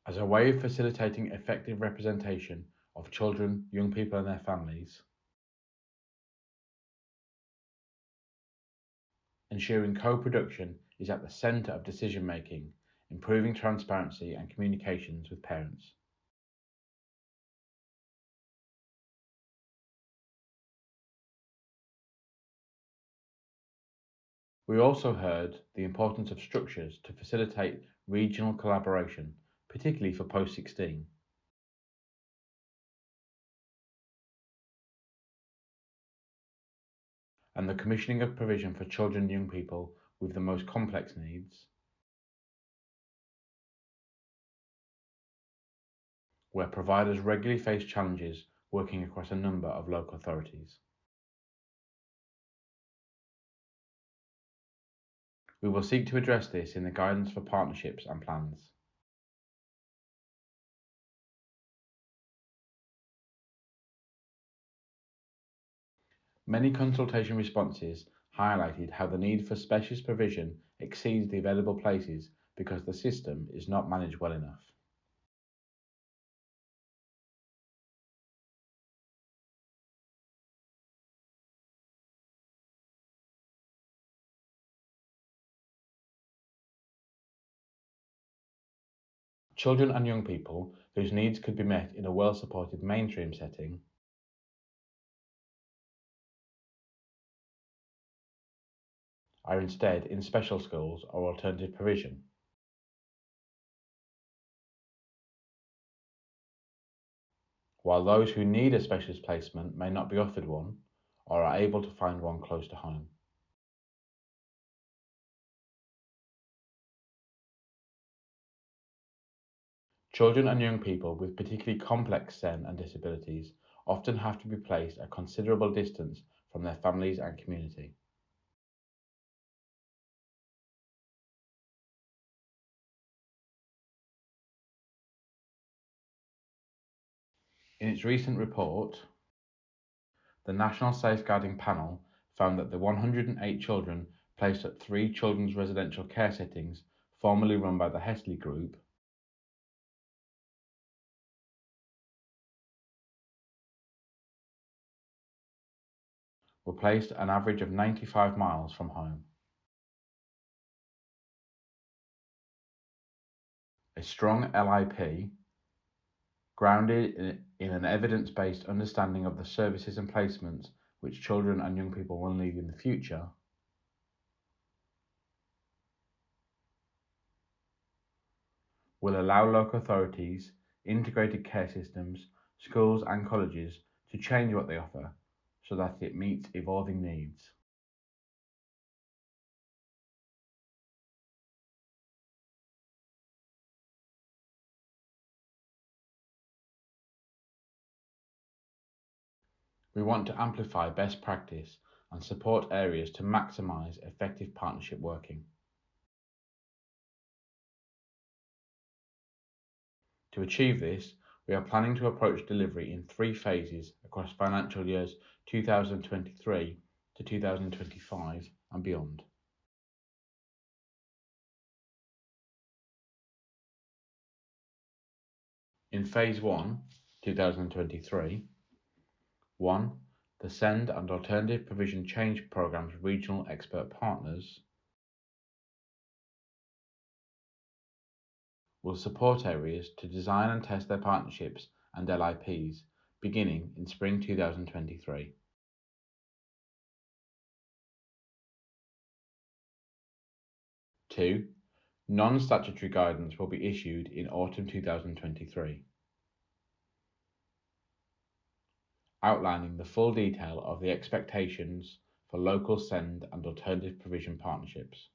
Speaker 1: as a way of facilitating effective representation of children, young people and their families, ensuring co-production is at the centre of decision making, improving transparency and communications with parents. We also heard the importance of structures to facilitate regional collaboration, particularly for post-16. And the commissioning of provision for children and young people with the most complex needs, where providers regularly face challenges working across a number of local authorities. We will seek to address this in the guidance for partnerships and plans. Many consultation responses highlighted how the need for specialist provision exceeds the available places because the system is not managed well enough. Children and young people whose needs could be met in a well-supported mainstream setting are instead in special schools or alternative provision. While those who need a specialist placement may not be offered one or are able to find one close to home. Children and young people with particularly complex SEN and disabilities often have to be placed a considerable distance from their families and community. In its recent report, the National Safeguarding Panel found that the 108 children placed at 3 children's residential care settings formerly run by the Hesley Group were placed an average of 95 miles from home. A strong LIP, grounded in an evidence-based understanding of the services and placements which children and young people will need in the future, will allow local authorities, integrated care systems, schools and colleges to change what they offer so that it meets evolving needs. We want to amplify best practice and support areas to maximise effective partnership working. To achieve this, we are planning to approach delivery in 3 phases across financial years 2023 to 2025 and beyond. In Phase 1, 2023, 1. The SEND and Alternative Provision Change Programme's regional expert partners will support areas to design and test their partnerships and LIPs beginning in spring 2023. 2. Non-statutory guidance will be issued in autumn 2023, outlining the full detail of the expectations for local SEND and alternative provision partnerships,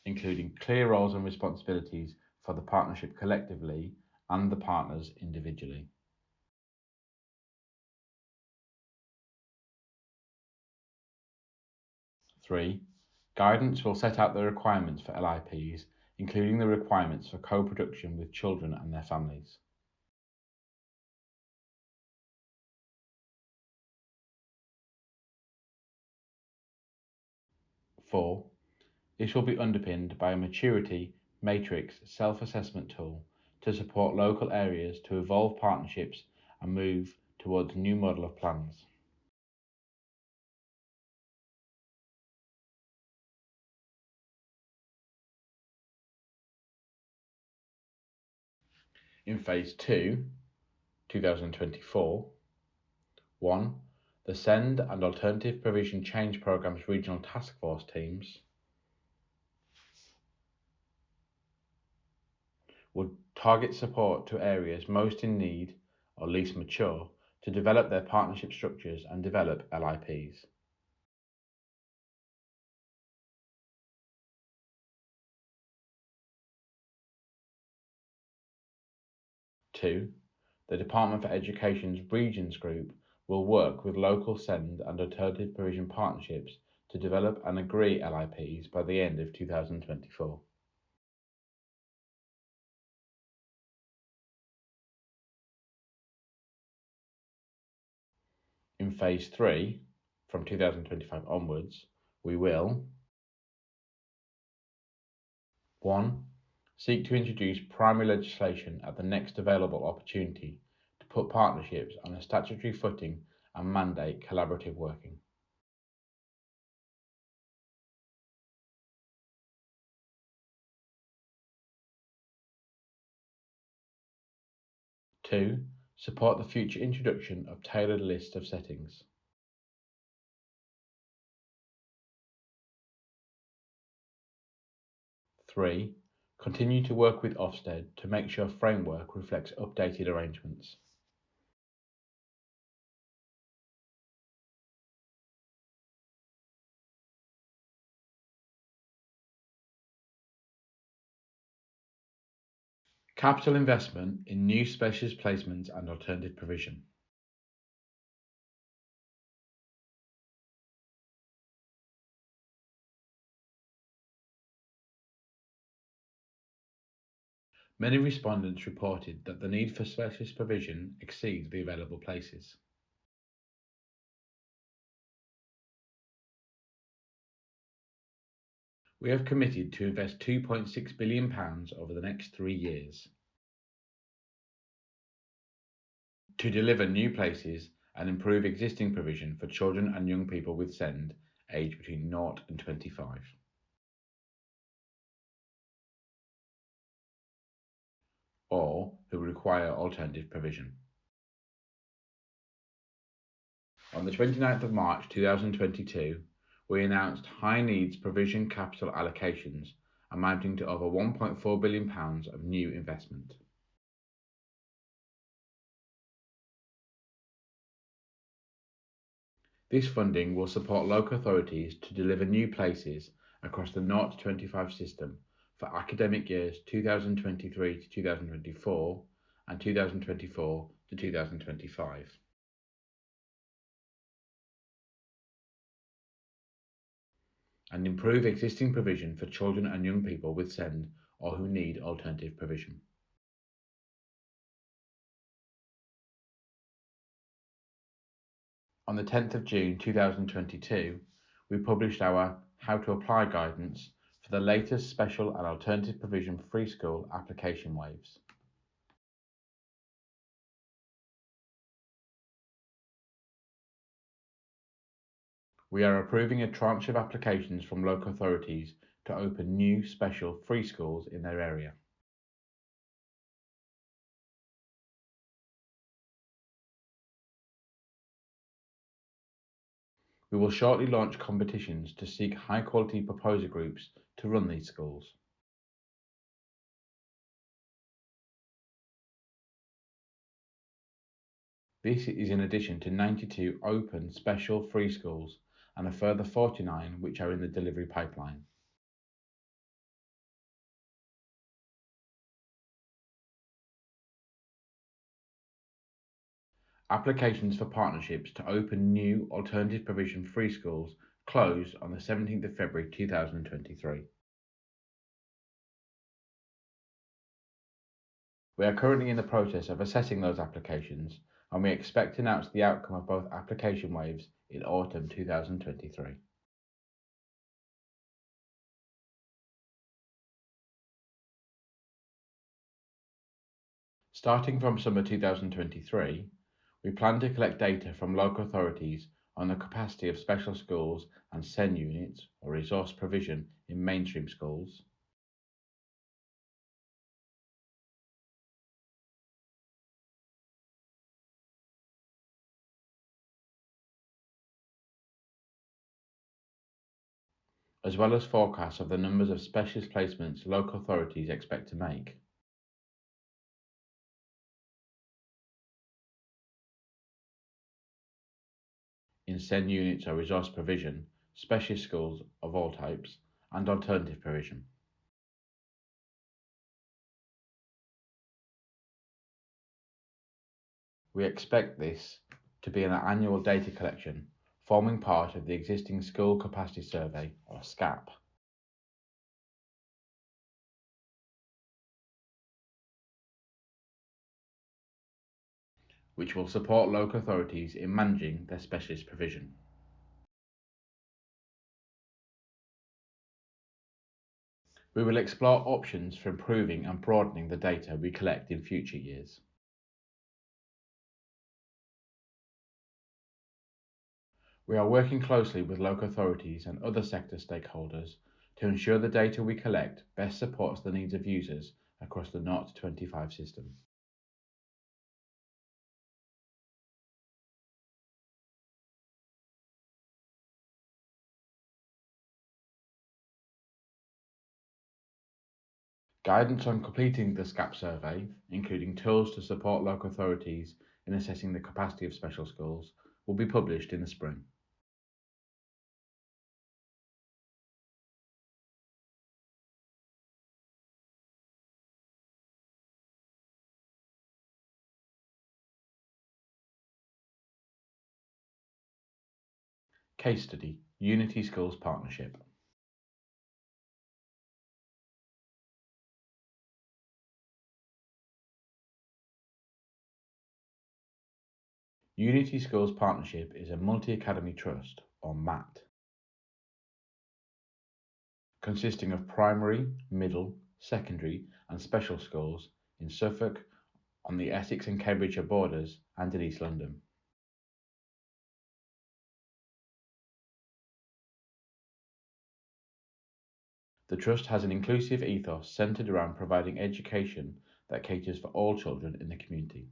Speaker 1: including clear roles and responsibilities for the partnership collectively and the partners individually. 3. Guidance will set out the requirements for LIPs, including the requirements for co-production with children and their families. 4. This will be underpinned by a maturity matrix self-assessment tool to support local areas to evolve partnerships and move towards a new model of plans. In Phase 2, 2024, 1. The SEND and Alternative Provision Change Programme's regional task force teams would target support to areas most in need or least mature to develop their partnership structures and develop LIPs. 2. The Department for Education's Regions Group will work with local SEND and alternative provision partnerships to develop and agree LIPs by the end of 2024. In Phase 3, from 2025 onwards, we will 1. Seek to introduce primary legislation at the next available opportunity to put partnerships on a statutory footing and mandate collaborative working. 2. Support the future introduction of tailored lists of settings. 3. Continue to work with Ofsted to make sure framework reflects updated arrangements. Capital investment in new specialist placements and alternative provision. Many respondents reported that the need for specialist provision exceeds the available places. We have committed to invest £2.6 billion over the next 3 years to deliver new places and improve existing provision for children and young people with SEND aged between 0 and 25. or who require alternative provision. On the 29th of March 2022, we announced high needs provision capital allocations amounting to over £1.4 billion of new investment. This funding will support local authorities to deliver new places across the 0 to 25 system for academic years 2023 to 2024 and 2024 to 2025. And improve existing provision for children and young people with SEND or who need alternative provision. On the 10th of June 2022, we published our How to Apply guidance for the latest special and alternative provision free school application waves. We are approving a tranche of applications from local authorities to open new special free schools in their area. We will shortly launch competitions to seek high-quality proposer groups to run these schools. This is in addition to 92 open special free schools and a further 49 which are in the delivery pipeline. Applications for partnerships to open new alternative provision free schools closed on the 17th of February 2023. We are currently in the process of assessing those applications and we expect to announce the outcome of both application waves in autumn 2023. Starting from summer 2023, we plan to collect data from local authorities on the capacity of special schools and SEN units or resource provision in mainstream schools, as well as forecasts of the numbers of specialist placements local authorities expect to make. In SEN units or resource provision, specialist schools of all types, and alternative provision. We expect this to be an annual data collection forming part of the existing School Capacity Survey or SCAP. Which will support local authorities in managing their specialist provision. We will explore options for improving and broadening the data we collect in future years. We are working closely with local authorities and other sector stakeholders to ensure the data we collect best supports the needs of users across the 0 to 25 system. Guidance on completing the SCAP survey, including tools to support local authorities in assessing the capacity of special schools, will be published in the spring. Case study: Unity Schools Partnership. Unity Schools Partnership is a multi-academy trust, or MAT, consisting of primary, middle, secondary and special schools in Suffolk, on the Essex and Cambridgeshire borders and in East London. The Trust has an inclusive ethos centred around providing education that caters for all children in the community.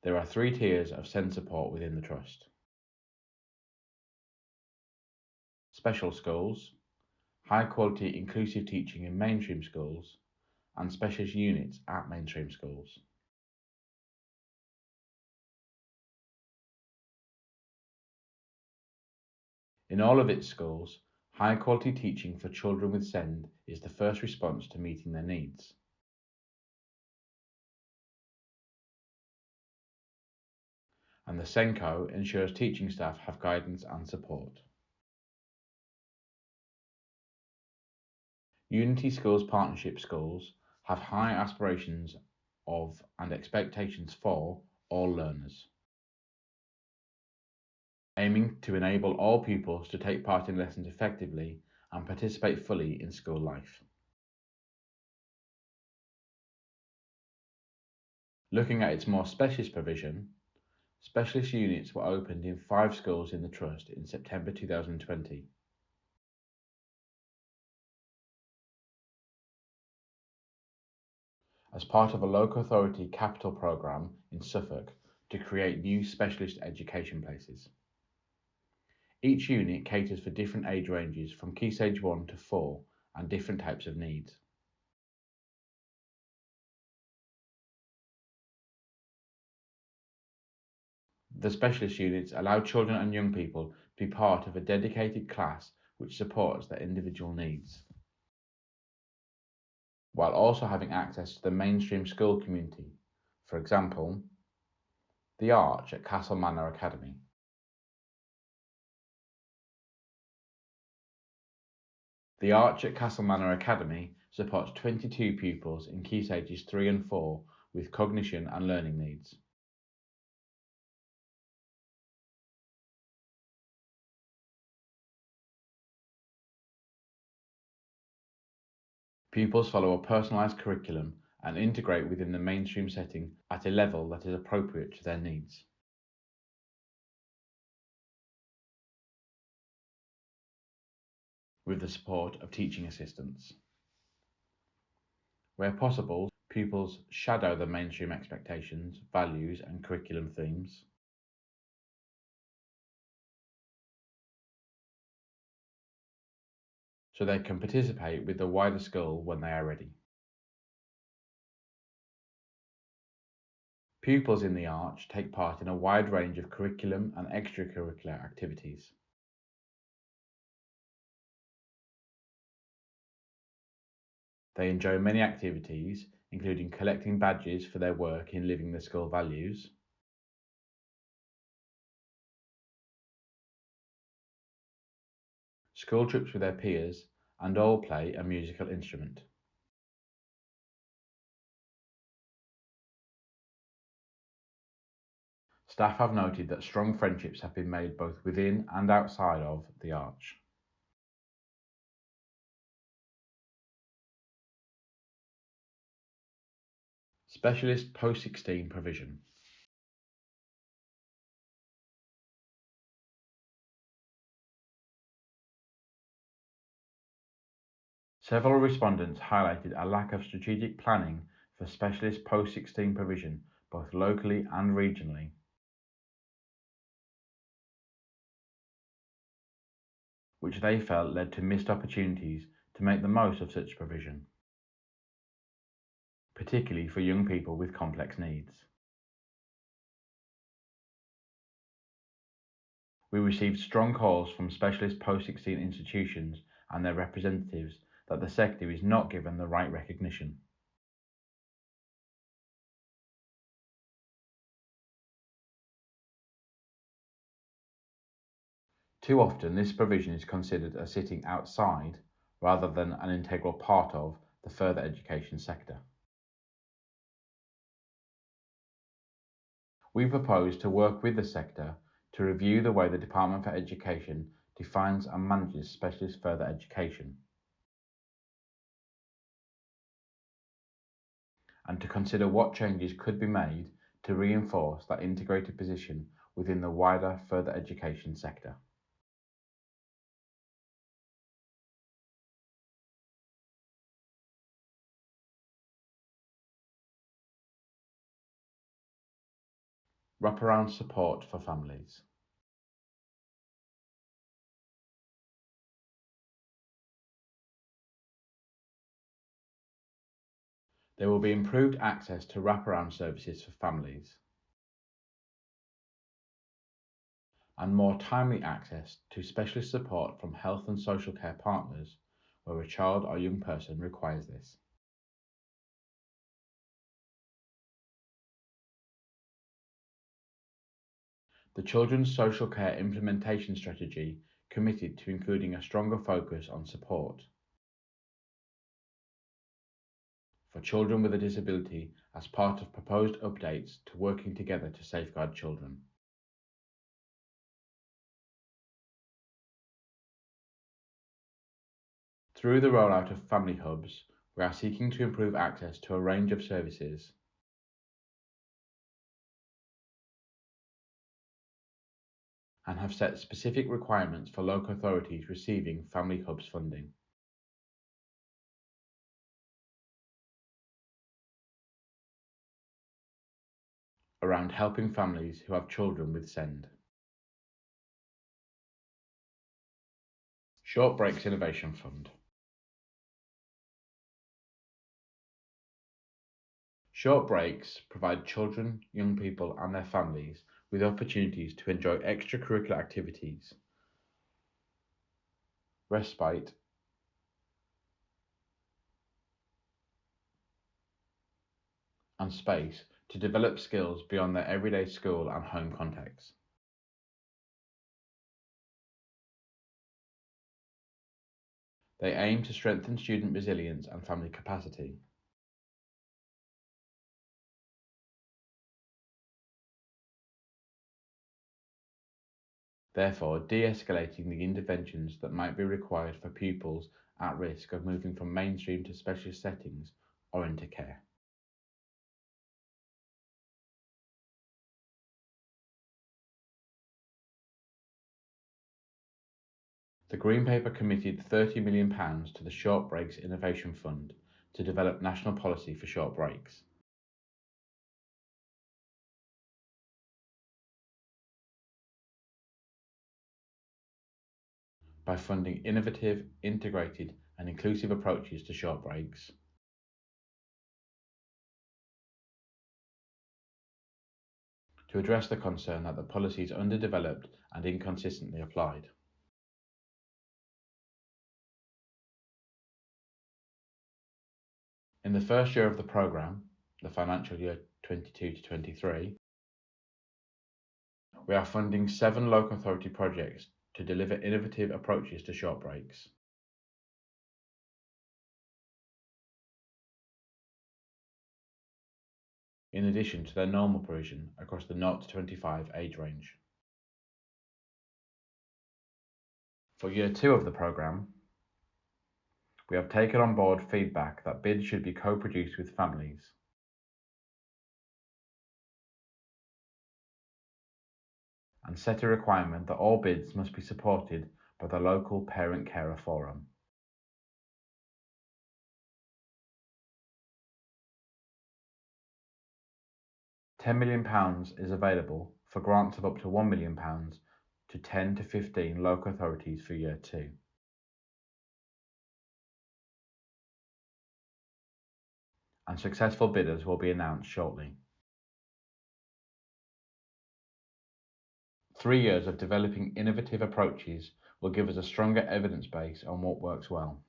Speaker 1: There are 3 tiers of SEND support within the Trust: special schools, high quality inclusive teaching in mainstream schools, and specialist units at mainstream schools. In all of its schools, high quality teaching for children with SEND is the first response to meeting their needs. And the SENCO ensures teaching staff have guidance and support. Unity Schools Partnership schools have high aspirations of and expectations for all learners, aiming to enable all pupils to take part in lessons effectively and participate fully in school life. Looking at its more specialist provision, specialist units were opened in 5 schools in the Trust in September 2020. As part of a local authority capital programme in Suffolk to create new specialist education places. Each unit caters for different age ranges from Key Stage 1 to 4 and different types of needs. The specialist units allow children and young people to be part of a dedicated class which supports their individual needs, while also having access to the mainstream school community. For example, the Arch at Castle Manor Academy. The Arch at Castle Manor Academy supports 22 pupils in Key Stages 3 and 4 with cognition and learning needs. Pupils follow a personalised curriculum and integrate within the mainstream setting at a level that is appropriate to their needs. With the support of teaching assistants. Where possible, pupils shadow the mainstream expectations, values and curriculum themes. So they can participate with the wider school when they are ready. Pupils in the Arch take part in a wide range of curriculum and extracurricular activities. They enjoy many activities, including collecting badges for their work in living the school values, school trips with their peers, and all play a musical instrument. Staff have noted that strong friendships have been made both within and outside of the Arch. Specialist post-16 provision. Several respondents highlighted a lack of strategic planning for specialist post-16 provision both locally and regionally. Which they felt led to missed opportunities to make the most of such provision, particularly for young people with complex needs. We received strong calls from specialist post-16 institutions and their representatives that the sector is not given the right recognition. Too often this provision is considered as sitting outside rather than an integral part of the further education sector. We propose to work with the sector to review the way the Department for Education defines and manages specialist further education, and to consider what changes could be made to reinforce that integrated position within the wider further education sector. Wraparound support for families. There will be improved access to wraparound services for families and more timely access to specialist support from health and social care partners where a child or young person requires this. The Children's Social Care Implementation Strategy committed to including a stronger focus on support for children with a disability as part of proposed updates to Working Together to Safeguard Children. Through the rollout of family hubs, we are seeking to improve access to a range of services and have set specific requirements for local authorities receiving family hubs funding. Around helping families who have children with SEND. Short Breaks Innovation Fund. Short breaks provide children, young people and their families with opportunities to enjoy extracurricular activities, respite, and space to develop skills beyond their everyday school and home contexts. They aim to strengthen student resilience and family capacity. Therefore, de-escalating the interventions that might be required for pupils at risk of moving from mainstream to specialist settings or into care. The Green Paper committed £30 million to the Short Breaks Innovation Fund to develop national policy for short breaks. By funding innovative, integrated and inclusive approaches to short breaks, to address the concern that the policy is underdeveloped and inconsistently applied. In the first year of the programme, the financial year 22 to 23, we are funding 7 local authority projects to deliver innovative approaches to short breaks. In addition to their normal provision across the 0 to 25 age range. For year 2 of the programme, we have taken on board feedback that bids should be co-produced with families. And set a requirement that all bids must be supported by the local parent-carer forum. £10 million is available for grants of up to £1 million to 10 to 15 local authorities for year 2. And successful bidders will be announced shortly. 3 years of developing innovative approaches will give us a stronger evidence base on what works well.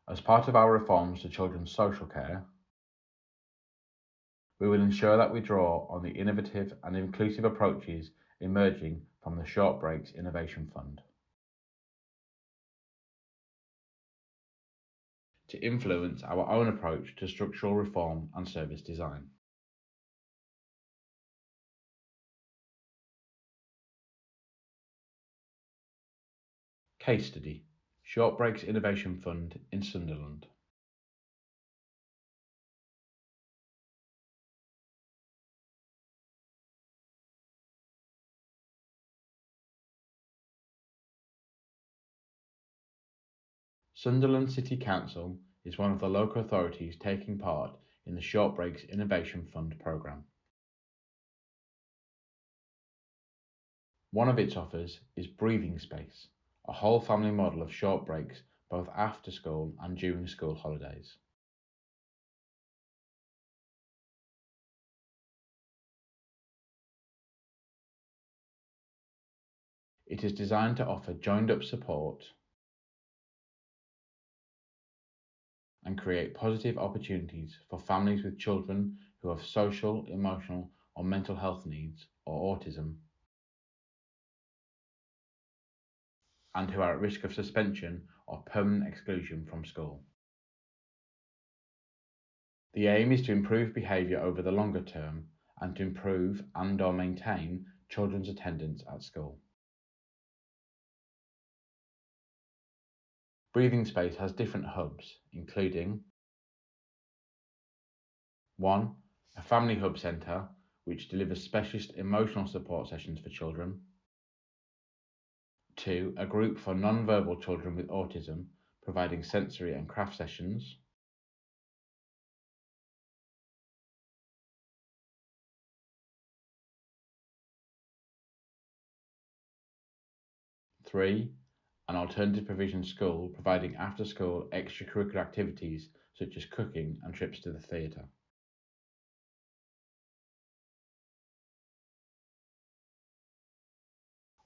Speaker 1: As part of our reforms to children's social care, we will ensure that we draw on the innovative and inclusive approaches emerging from the Short Breaks Innovation Fund to influence our own approach to structural reform and service design. Case study: Short Breaks Innovation Fund in Sunderland. Sunderland City Council is one of the local authorities taking part in the Short Breaks Innovation Fund programme. One of its offers is Breathing Space, a whole family model of short breaks both after school and during school holidays. It is designed to offer joined-up support and create positive opportunities for families with children who have social, emotional, or mental health needs or autism and who are at risk of suspension or permanent exclusion from school. The aim is to improve behaviour over the longer term and to improve and/or maintain children's attendance at school. Breathing Space has different hubs, including 1. A family hub centre, which delivers specialist emotional support sessions for children. 2. A group for non-verbal children with autism, providing sensory and craft sessions. 3. An alternative provision school providing after-school extracurricular activities such as cooking and trips to the theatre.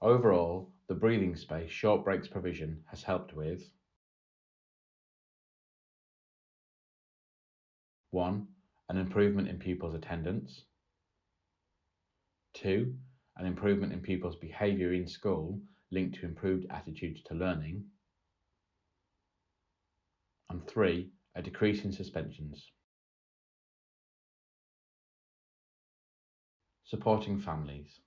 Speaker 1: Overall, the Breathing Space short breaks provision has helped with 1. An improvement in pupils' attendance. 2. An improvement in pupils' behaviour in school linked to improved attitudes to learning. And 3. A decrease in suspensions. Supporting families.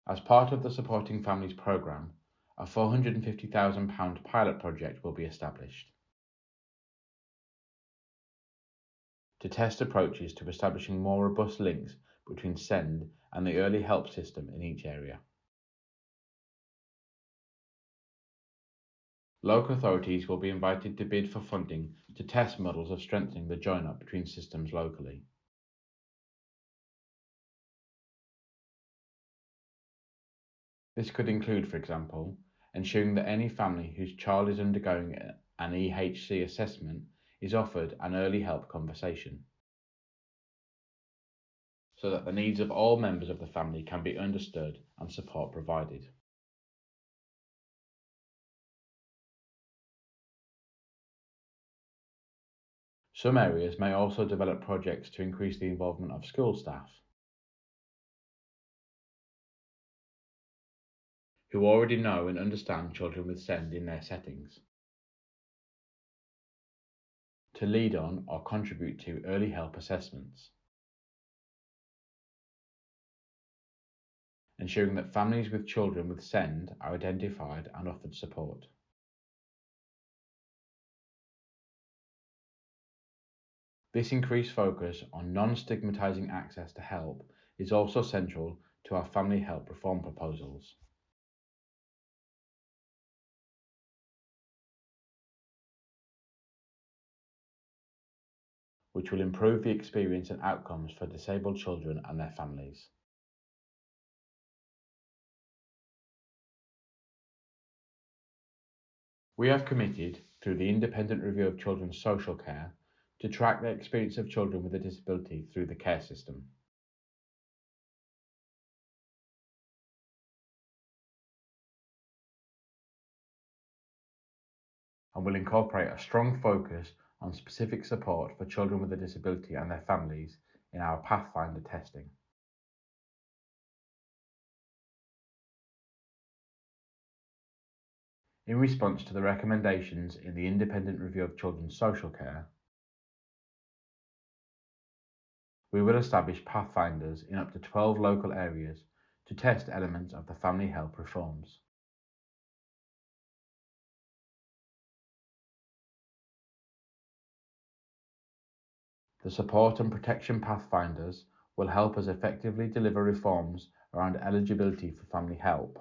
Speaker 1: As part of the Supporting Families programme, a £450,000 pilot project will be established to test approaches to establishing more robust links between SEND and the early help system in each area. Local authorities will be invited to bid for funding to test models of strengthening the join-up between systems locally. This could include, for example, ensuring that any family whose child is undergoing an EHC assessment is offered an early help conversation, so that the needs of all members of the family can be understood and support provided. Some areas may also develop projects to increase the involvement of school staff, who already know and understand children with SEND in their settings, to lead on or contribute to early help assessments, ensuring that families with children with SEND are identified and offered support. This increased focus on non-stigmatising access to help is also central to our family help reform proposals. Which will improve the experience and outcomes for disabled children and their families. We have committed, through the independent review of children's social care, to track the experience of children with a disability through the care system. And will incorporate a strong focus on specific support for children with a disability and their families in our Pathfinder testing. In response to the recommendations in the independent review of children's social care, we will establish pathfinders in up to 12 local areas to test elements of the family help reforms. The support and protection pathfinders will help us effectively deliver reforms around eligibility for family help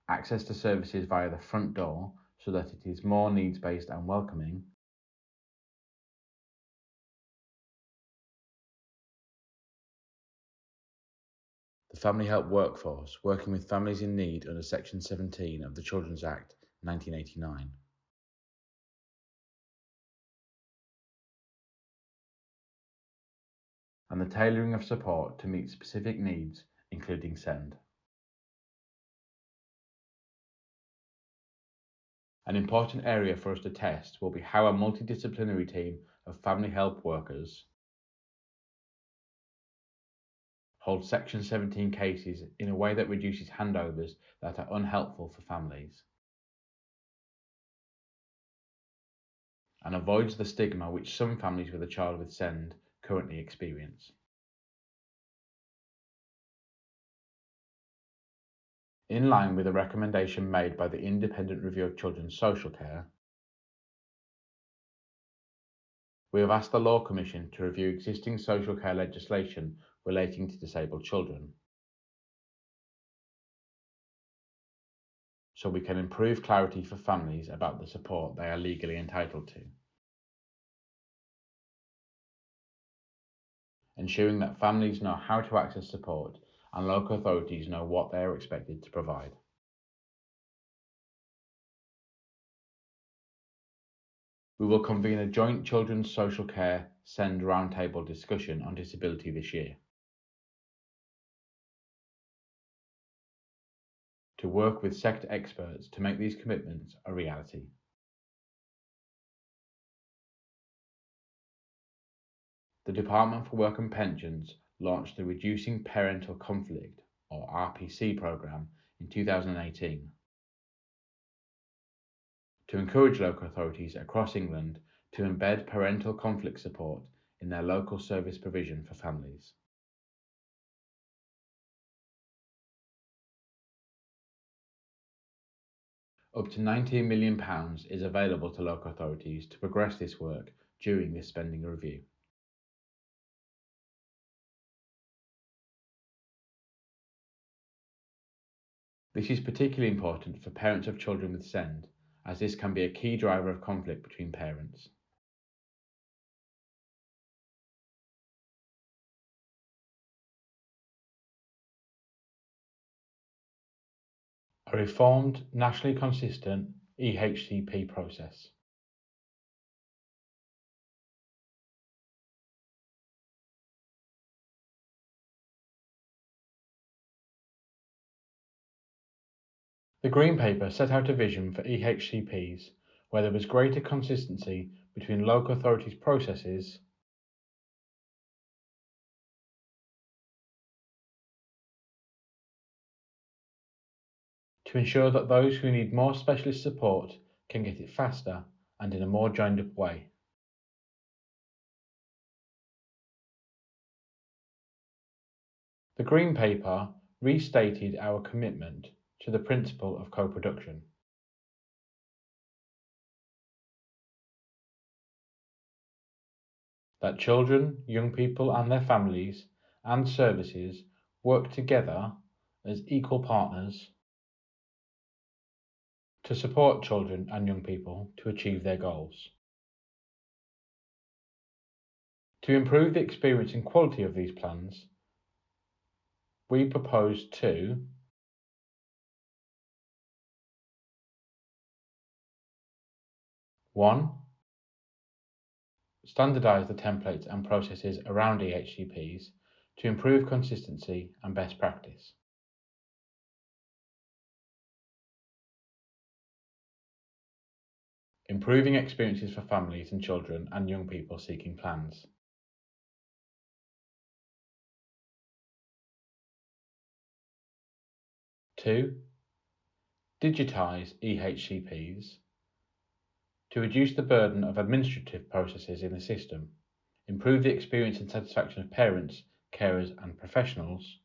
Speaker 1: access to services via the front door so that it is more needs-based and welcoming, the Family Help Workforce working with families in need under Section 17 of the Children's Act 1989. And the tailoring of support to meet specific needs, including SEND. An important area for us to test will be how a multidisciplinary team of family help workers holds Section 17 cases in a way that reduces handovers that are unhelpful for families and avoids the stigma which some families with a child with SEND currently experience. In line with a recommendation made by the Independent Review of Children's Social Care, we have asked the Law Commission to review existing social care legislation relating to disabled children, so we can improve clarity for families about the support they are legally entitled to, ensuring that families know how to access support and local authorities know what they are expected to provide. We will convene a joint Children's Social Care SEND roundtable discussion on disability this year to work with sector experts to make these commitments a reality. The Department for Work and Pensions launched the Reducing Parental Conflict, or RPC programme in 2018 to encourage local authorities across England to embed parental conflict support in their local service provision for families. Up to £19 million is available to local authorities to progress this work during this spending review. This is particularly important for parents of children with SEND, as this can be a key driver of conflict between parents. A reformed, nationally consistent EHCP process. The Green Paper set out a vision for EHCPs where there was greater consistency between local authorities' processes to ensure that those who need more specialist support can get it faster and in a more joined up way. The Green Paper restated our commitment to the principle of co-production. That children, young people and their families and services work together as equal partners to support children and young people to achieve their goals. To improve the experience and quality of these plans, we propose to one, standardise the templates and processes around EHCPs to improve consistency and best practice. Improving experiences for families and children and young people seeking plans. 2. Digitise EHCPs to reduce the burden of administrative processes in the system, improve the experience and satisfaction of parents, carers and professionals,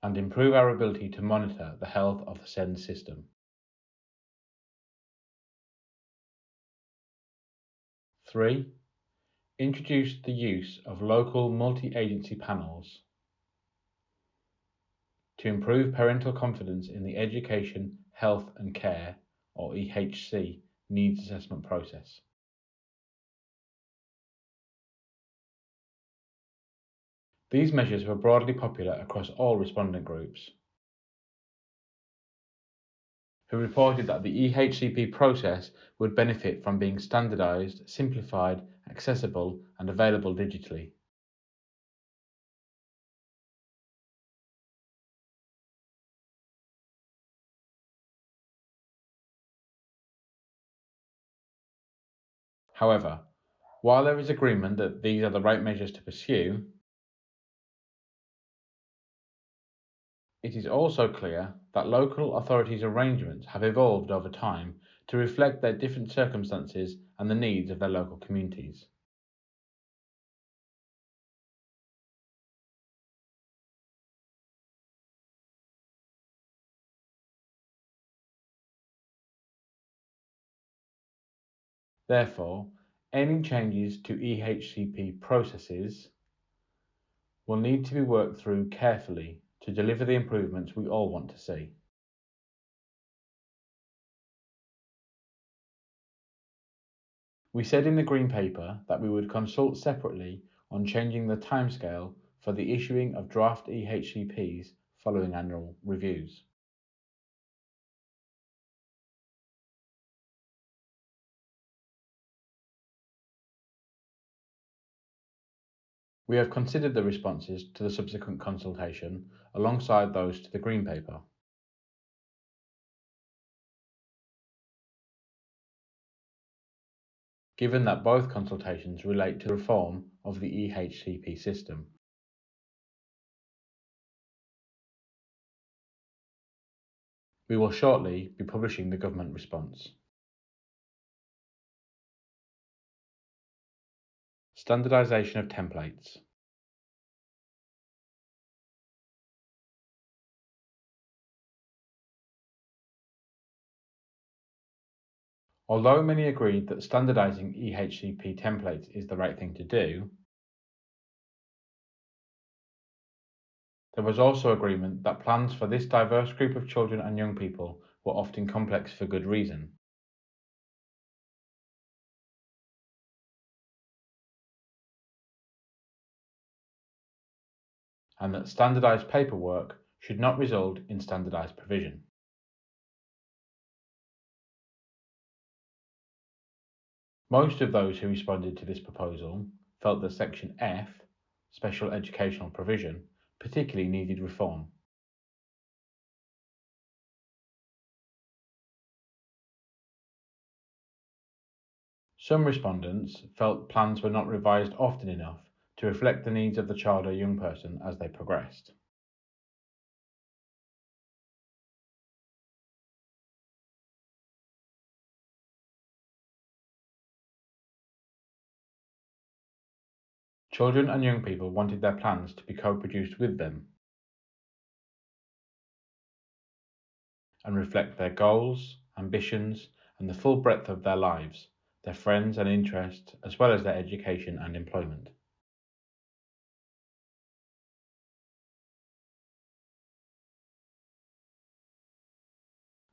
Speaker 1: and improve our ability to monitor the health of the SEND system. 3. Introduce the use of local multi-agency panels to improve parental confidence in the Education, Health and Care, or EHC, needs assessment process. These measures were broadly popular across all respondent groups, who reported that the EHCP process would benefit from being standardised, simplified, accessible and available digitally. However, while there is agreement that these are the right measures to pursue, it is also clear that local authorities' arrangements have evolved over time to reflect their different circumstances and the needs of their local communities. Therefore, any changes to EHCP processes will need to be worked through carefully to deliver the improvements we all want to see. We said in the Green Paper that we would consult separately on changing the timescale for the issuing of draft EHCPs following annual reviews. We have considered the responses to the subsequent consultation alongside those to the Green Paper. Given that both consultations relate to the reform of the EHCP system. We will shortly be publishing the government response. Standardisation of templates. Although many agreed that standardising EHCP templates is the right thing to do, there was also agreement that plans for this diverse group of children and young people were often complex for good reason. And that standardised paperwork should not result in standardised provision. Most of those who responded to this proposal felt that Section F, Special Educational Provision, particularly needed reform. Some respondents felt plans were not revised often enough to reflect the needs of the child or young person as they progressed. Children and young people wanted their plans to be co-produced with them and reflect their goals, ambitions, and the full breadth of their lives, their friends and interests, as well as their education and employment.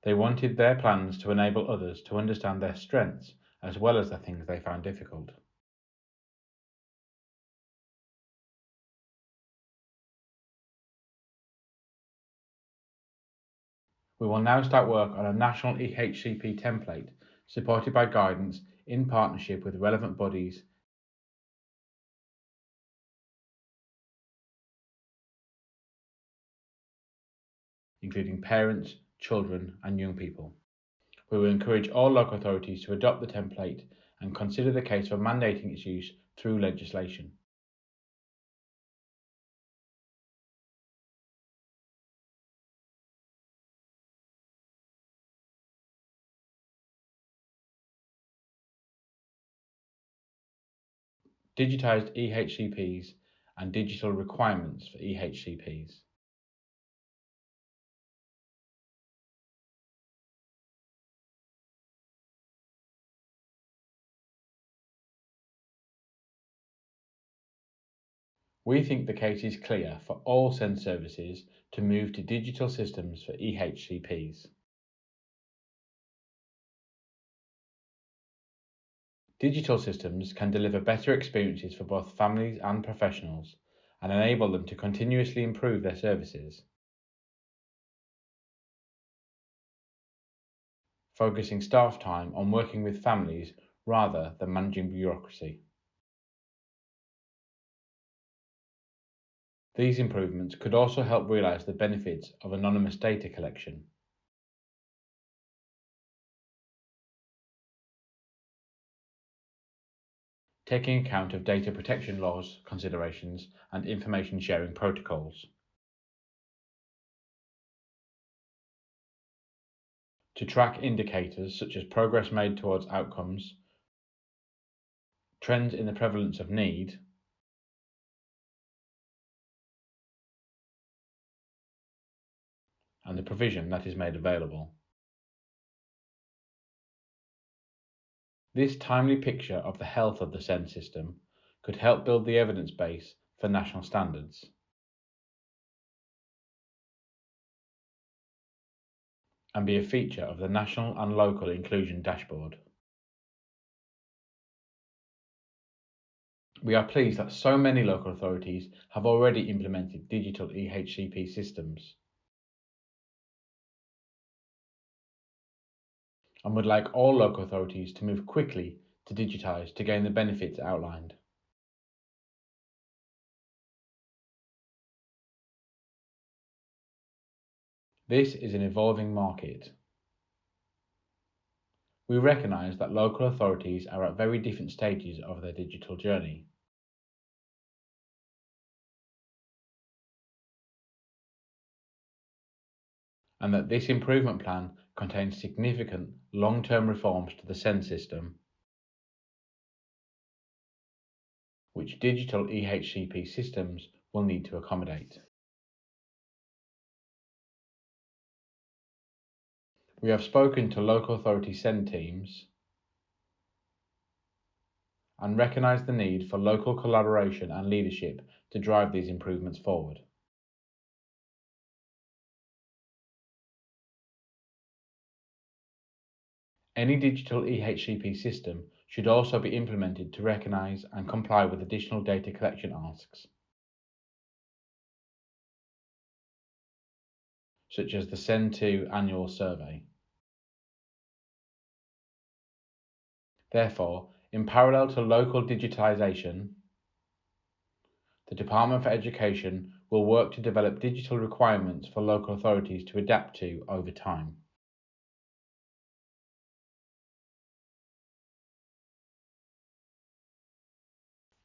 Speaker 1: They wanted their plans to enable others to understand their strengths as well as the things they found difficult. We will now start work on a national EHCP template supported by guidance in partnership with relevant bodies, including parents, children and young people. We will encourage all local authorities to adopt the template and consider the case for mandating its use through legislation. Digitised EHCPs and digital requirements for EHCPs. We think the case is clear for all SEND services to move to digital systems for EHCPs. Digital systems can deliver better experiences for both families and professionals and enable them to continuously improve their services, focusing staff time on working with families rather than managing bureaucracy. These improvements could also help realise the benefits of anonymous data collection. Taking account of data protection laws considerations and information sharing protocols. To track indicators such as progress made towards outcomes, trends in the prevalence of need, and the provision that is made available. This timely picture of the health of the SEND system could help build the evidence base for national standards. And be a feature of the national and local inclusion dashboard. We are pleased that so many local authorities have already implemented digital EHCP systems, and would like all local authorities to move quickly to digitise to gain the benefits outlined. This is an evolving market. We recognise that local authorities are at very different stages of their digital journey. And that this improvement plan contains significant long-term reforms to the SEND system, which digital EHCP systems will need to accommodate. We have spoken to local authority SEND teams and recognise the need for local collaboration and leadership to drive these improvements forward. Any digital EHCP system should also be implemented to recognise and comply with additional data collection asks, such as the SEND2 annual survey. Therefore, in parallel to local digitisation, the Department for Education will work to develop digital requirements for local authorities to adapt to over time.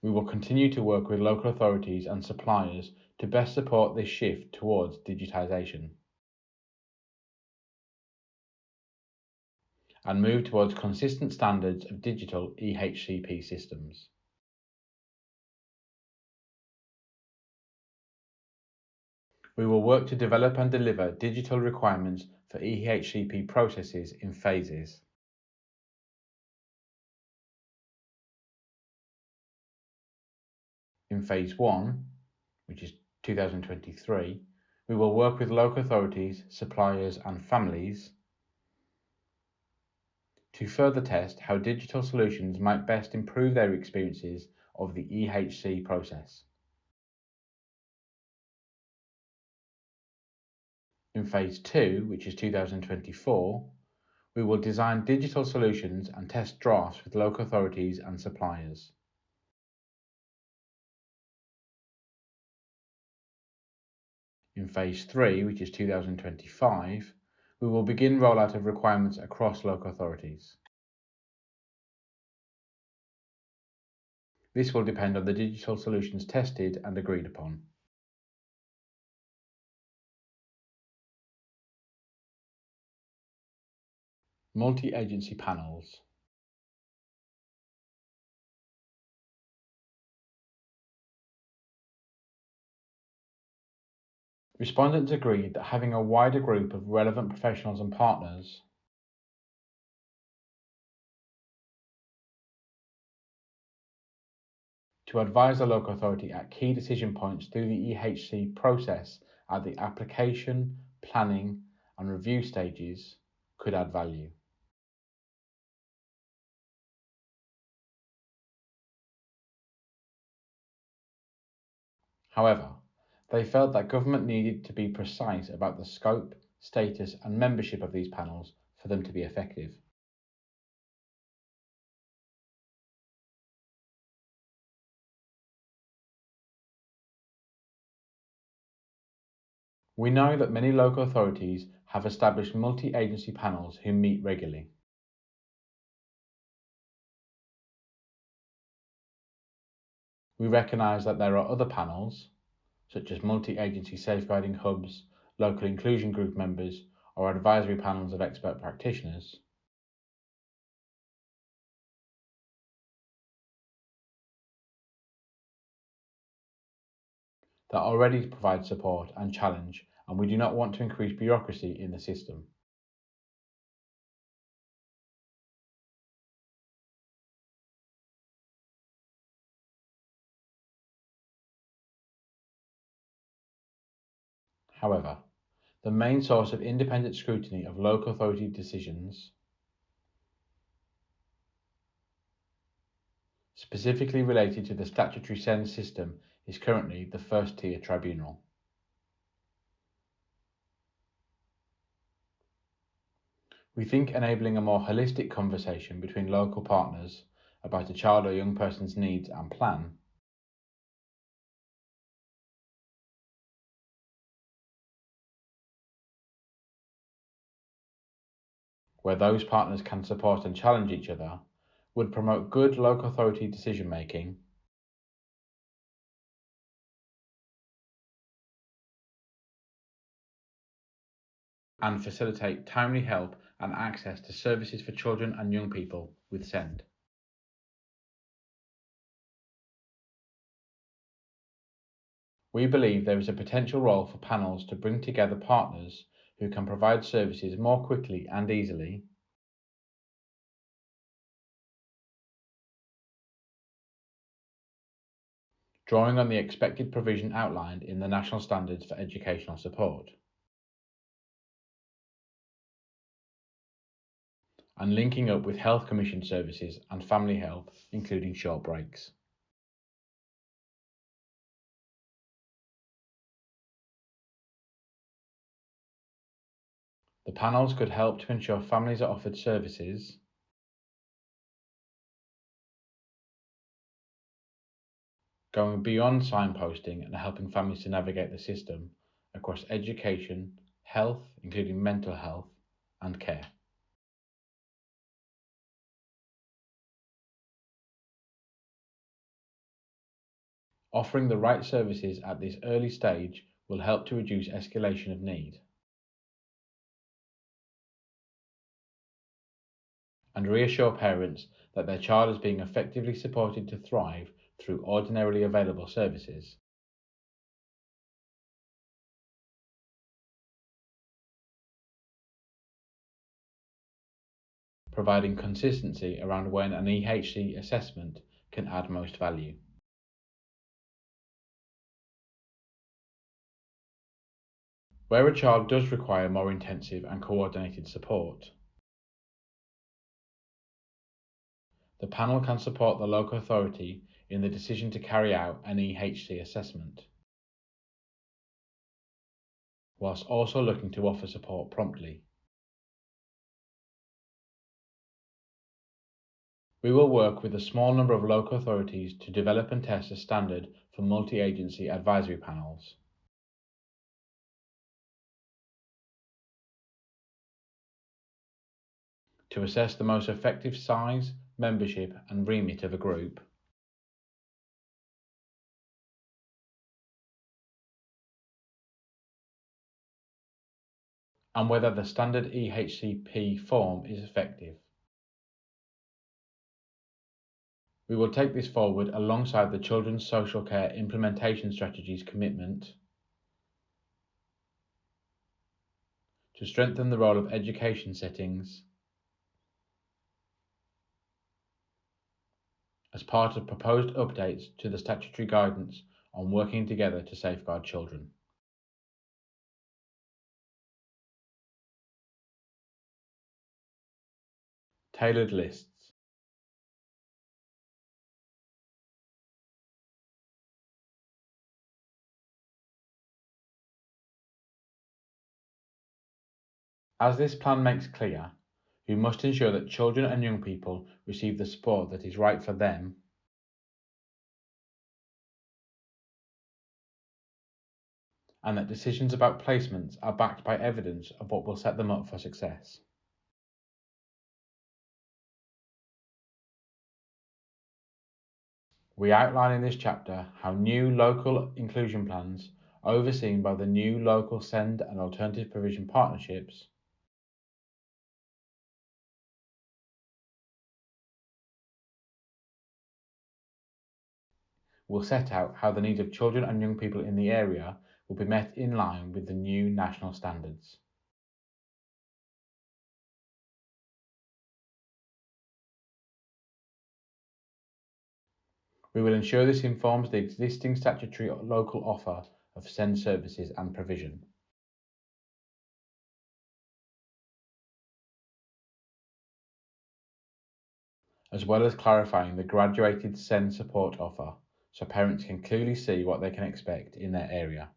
Speaker 1: We will continue to work with local authorities and suppliers to best support this shift towards digitisation and move towards consistent standards of digital EHCP systems. We will work to develop and deliver digital requirements for EHCP processes in phases. In Phase 1, which is 2023, we will work with local authorities, suppliers and families to further test how digital solutions might best improve their experiences of the EHC process. In Phase 2, which is 2024, we will design digital solutions and test drafts with local authorities and suppliers. In Phase 3, which is 2025, we will begin rollout of requirements across local authorities. This will depend on the digital solutions tested and agreed upon. Multi-agency panels. Respondents agreed that having a wider group of relevant professionals and partners To advise the local authority at key decision points through the EHC process at the application, planning and review stages could add value. However, they felt that government needed to be precise about the scope, status and membership of these panels for them to be effective. We know that many local authorities have established multi-agency panels who meet regularly. We recognise that there are other panels, such as multi-agency safeguarding hubs, local inclusion group members, or advisory panels of expert practitioners, that already provide support and challenge, and we do not want to increase bureaucracy in the system. However, the main source of independent scrutiny of local authority decisions, specifically related to the statutory SENS system, is currently the first tier tribunal. We think enabling a more holistic conversation between local partners about a child or young person's needs and plan where those partners can support and challenge each other would promote good local authority decision making and facilitate timely help and access to services for children and young people with SEND. We believe there is a potential role for panels to bring together partners who can provide services more quickly and easily, drawing on the expected provision outlined in the National Standards for Educational Support, and linking up with Health Commission services and family help, including short breaks. The panels could help to ensure families are offered services going beyond signposting and helping families to navigate the system across education, health, including mental health, and care. Offering the right services at this early stage will help to reduce escalation of need and reassure parents that their child is being effectively supported to thrive through ordinarily available services. Providing consistency around when an EHC assessment can add most value. Where a child does require more intensive and coordinated support, the panel can support the local authority in the decision to carry out an EHC assessment, whilst also looking to offer support promptly. We will work with a small number of local authorities to develop and test a standard for multi-agency advisory panels. To assess the most effective size, membership and remit of a group, and whether the standard EHCP form is effective. We will take this forward alongside the Children's Social Care Implementation Strategy's commitment to strengthen the role of education settings as part of proposed updates to the statutory guidance on working together to safeguard children. Tailored lists. As this plan makes clear, we must ensure that children and young people receive the support that is right for them, and that decisions about placements are backed by evidence of what will set them up for success. We outline in this chapter how new local inclusion plans, overseen by the new local SEND and alternative provision partnerships, will set out how the needs of children and young people in the area will be met in line with the new national standards. We will ensure this informs the existing statutory local offer of SEND services and provision. As well as clarifying the graduated SEND support offer so parents can clearly see what they can expect in their area.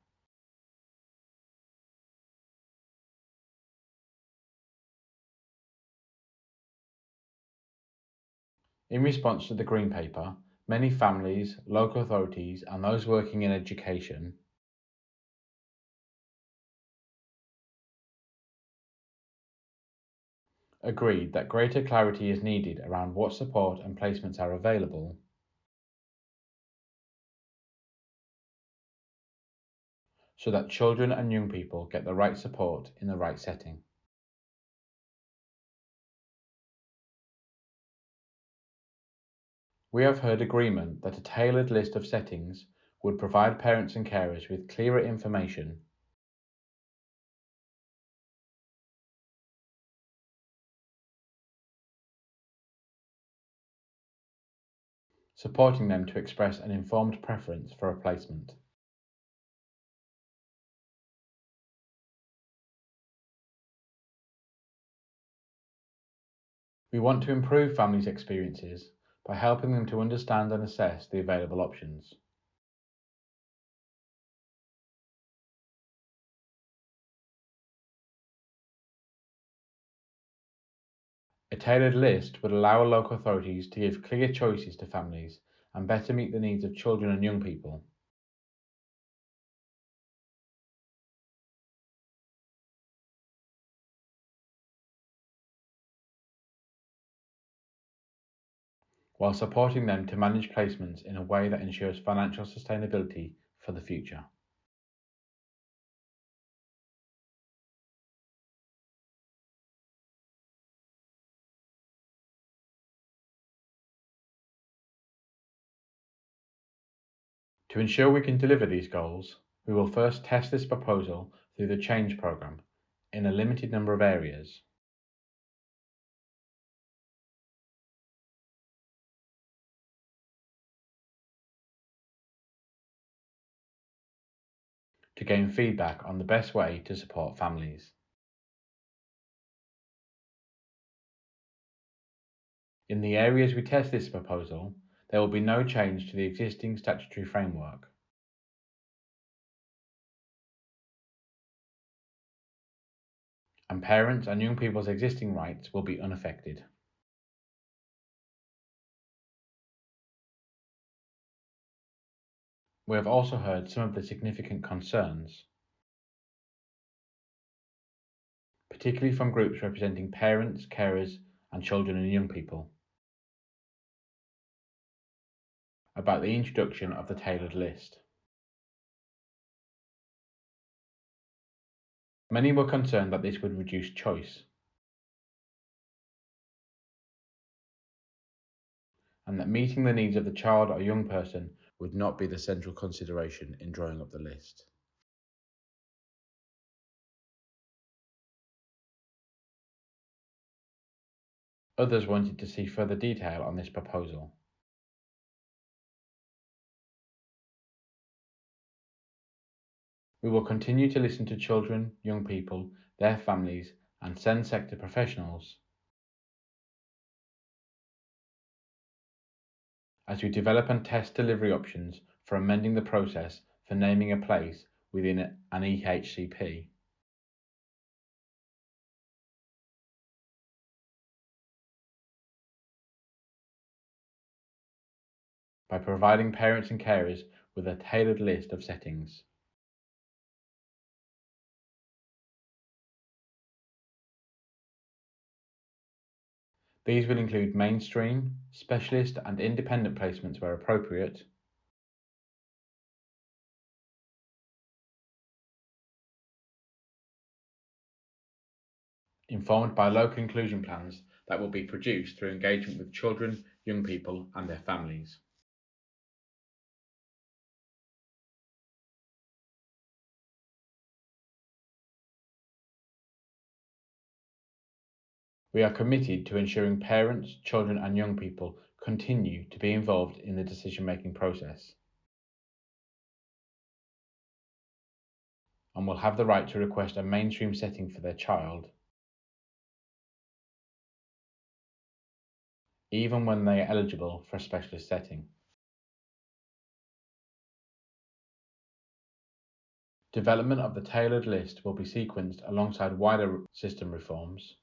Speaker 1: In response to the Green Paper, many families, local authorities and those working in education agreed that greater clarity is needed around what support and placements are available, so that children and young people get the right support in the right setting. We have heard agreement that a tailored list of settings would provide parents and carers with clearer information supporting them to express an informed preference for a placement. We want to improve families' experiences by helping them to understand and assess the available options. A tailored list would allow local authorities to give clear choices to families and better meet the needs of children and young people. While supporting them to manage placements in a way that ensures financial sustainability for the future. To ensure we can deliver these goals, we will first test this proposal through the Change programme in a limited number of areas. To gain feedback on the best way to support families. In the areas we test this proposal, there will be no change to the existing statutory framework. And parents and young people's existing rights will be unaffected. We have also heard some of the significant concerns, particularly from groups representing parents, carers, and children and young people, about the introduction of the tailored list. Many were concerned that this would reduce choice, and that meeting the needs of the child or young person would not be the central consideration in drawing up the list. Others wanted to see further detail on this proposal. We will continue to listen to children, young people, their families, and SEND sector professionals as we develop and test delivery options for amending the process for naming a place within an EHCP. By providing parents and carers with a tailored list of settings. These will include mainstream, specialist and independent placements where appropriate, informed by local inclusion plans that will be produced through engagement with children, young people and their families. We are committed to ensuring parents, children and young people continue to be involved in the decision-making process and will have the right to request a mainstream setting for their child, even when they are eligible for a specialist setting. Development of the tailored list will be sequenced alongside wider system reforms,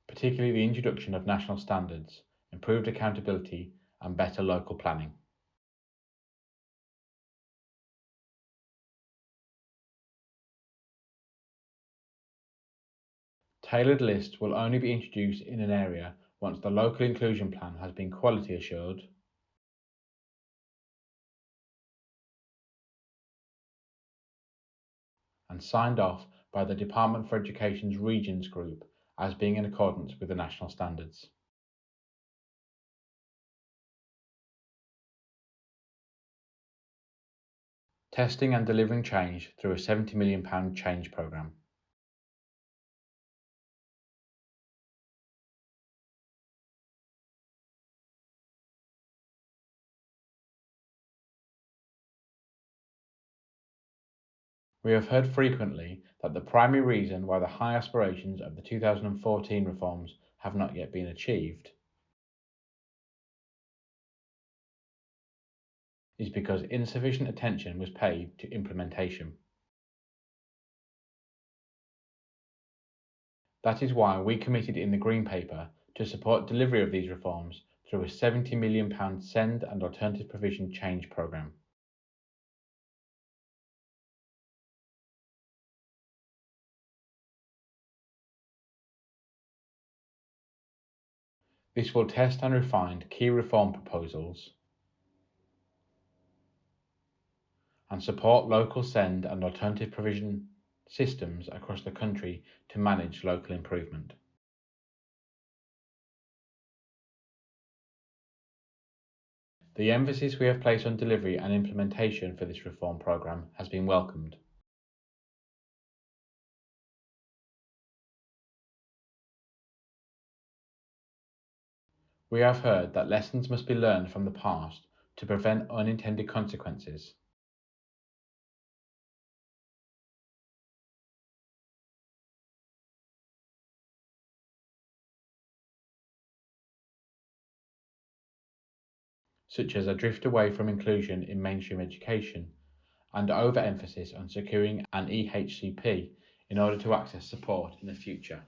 Speaker 1: particularly the introduction of national standards, improved accountability and better local planning. Tailored lists will only be introduced in an area once the local inclusion plan has been quality assured, and signed off by the Department for Education's Regions Group as being in accordance with the national standards. Testing and delivering change through a £70 million change programme. We have heard frequently that the primary reason why the high aspirations of the 2014 reforms have not yet been achieved is because insufficient attention was paid to implementation. That is why we committed in the Green Paper to support delivery of these reforms through a £70 million SEND and alternative provision change programme. This will test and refine key reform proposals and support local SEND and alternative provision systems across the country to manage local improvement. The emphasis we have placed on delivery and implementation for this reform programme has been welcomed. We have heard that lessons must be learned from the past to prevent unintended consequences. Such as a drift away from inclusion in mainstream education and overemphasis on securing an EHCP in order to access support in the future.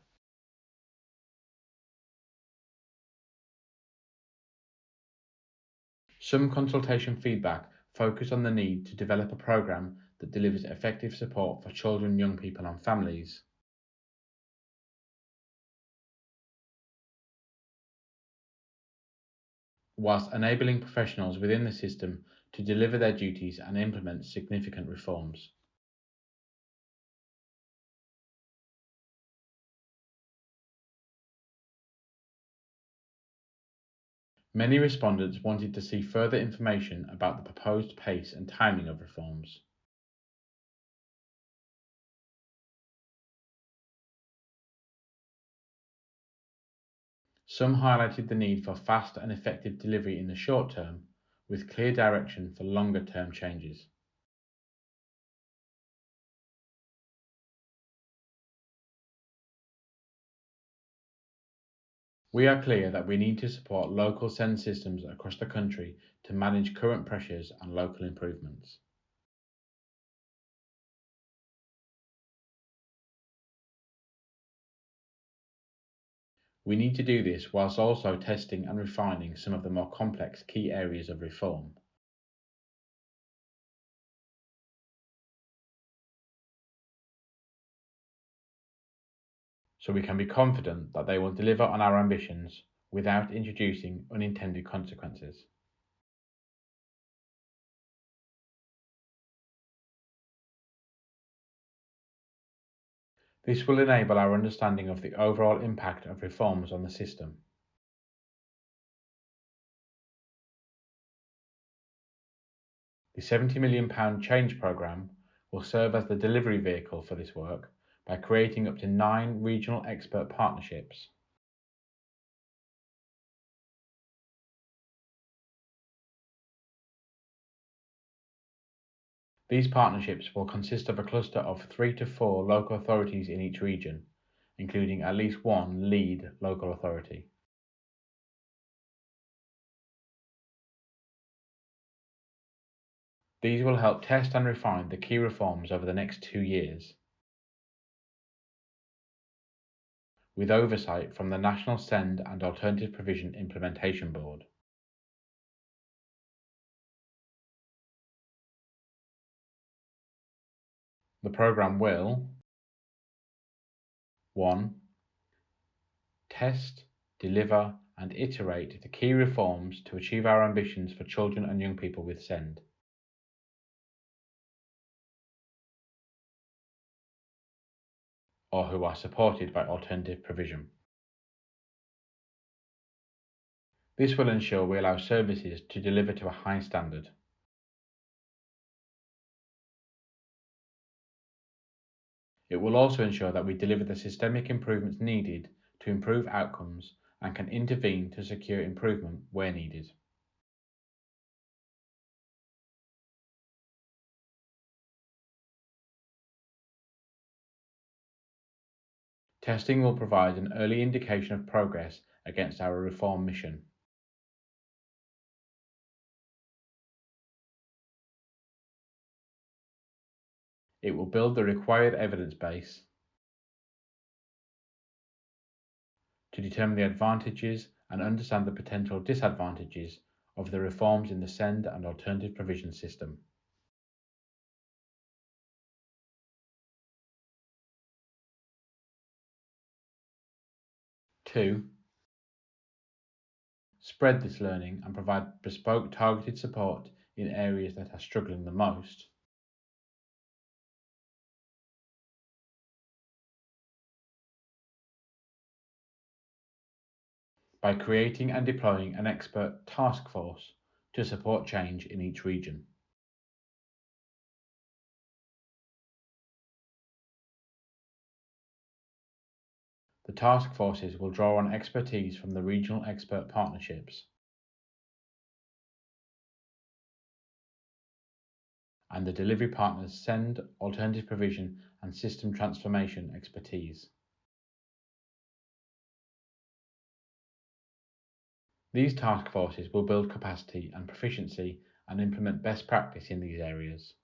Speaker 1: Some consultation feedback focused on the need to develop a programme that delivers effective support for children, young people and families. Whilst enabling professionals within the system to deliver their duties and implement significant reforms. Many respondents wanted to see further information about the proposed pace and timing of reforms. Some highlighted the need for fast and effective delivery in the short term, with clear direction for longer-term changes. We are clear that we need to support local SEND systems across the country to manage current pressures and local improvements. We need to do this whilst also testing and refining some of the more complex key areas of reform. So we can be confident that they will deliver on our ambitions without introducing unintended consequences. This will enable our understanding of the overall impact of reforms on the system. The £70 million change programme will serve as the delivery vehicle for this work by creating up to 9 regional expert partnerships. These partnerships will consist of a cluster of 3 to 4 local authorities in each region, including at least one lead local authority. These will help test and refine the key reforms over the next 2 years, with oversight from the National SEND and Alternative Provision Implementation Board. The programme will 1. Test, deliver and iterate the key reforms to achieve our ambitions for children and young people with SEND. Or who are supported by alternative provision. This will ensure we allow services to deliver to a high standard. It will also ensure that we deliver the systemic improvements needed to improve outcomes and can intervene to secure improvement where needed. Testing will provide an early indication of progress against our reform mission. It will build the required evidence base to determine the advantages and understand the potential disadvantages of the reforms in the SEND and alternative provision system. Two, spread this learning and provide bespoke targeted support in areas that are struggling the most. By creating and deploying an expert task force to support change in each region. The task forces will draw on expertise from the regional expert partnerships and the delivery partners' SEND, alternative provision and system transformation expertise. These task forces will build capacity and proficiency and implement best practice in these areas.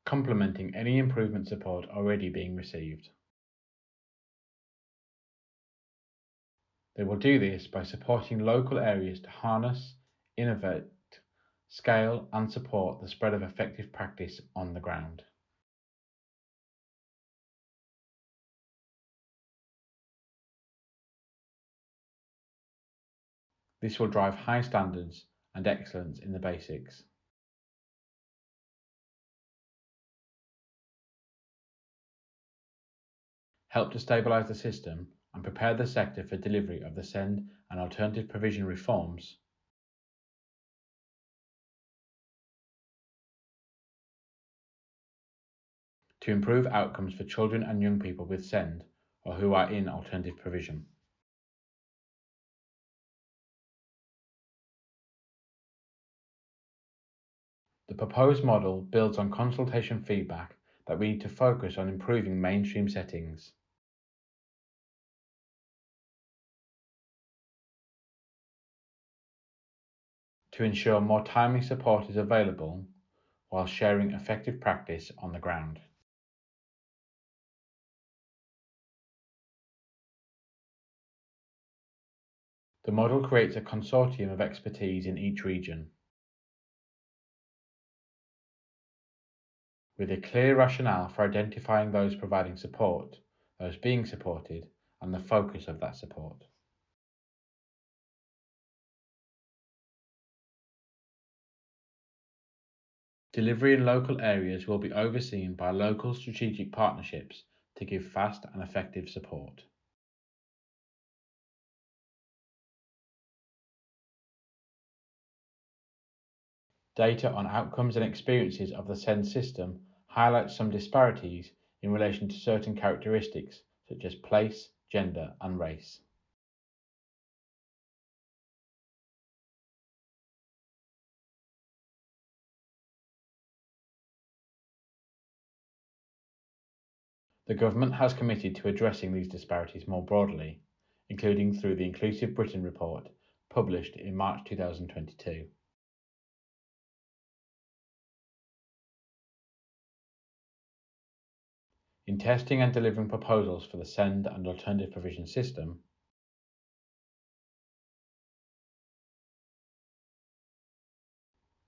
Speaker 1: Complementing any improvement support already being received. They will do this by supporting local areas to harness, innovate, scale and support the spread of effective practice on the ground. This will drive high standards and excellence in the basics. Help to stabilise the system and prepare the sector for delivery of the SEND and alternative provision reforms. To improve outcomes for children and young people with SEND, or who are in alternative provision. The proposed model builds on consultation feedback that we need to focus on improving mainstream settings. To ensure more timely support is available while sharing effective practice on the ground. The model creates a consortium of expertise in each region, with a clear rationale for identifying those providing support, those being supported, and the focus of that support. Delivery in local areas will be overseen by local strategic partnerships to give fast and effective support. Data on outcomes and experiences of the SEND system highlights some disparities in relation to certain characteristics such as place, gender, and race. The Government has committed to addressing these disparities more broadly, including through the Inclusive Britain report published in March 2022. In testing and delivering proposals for the SEND and alternative provision system,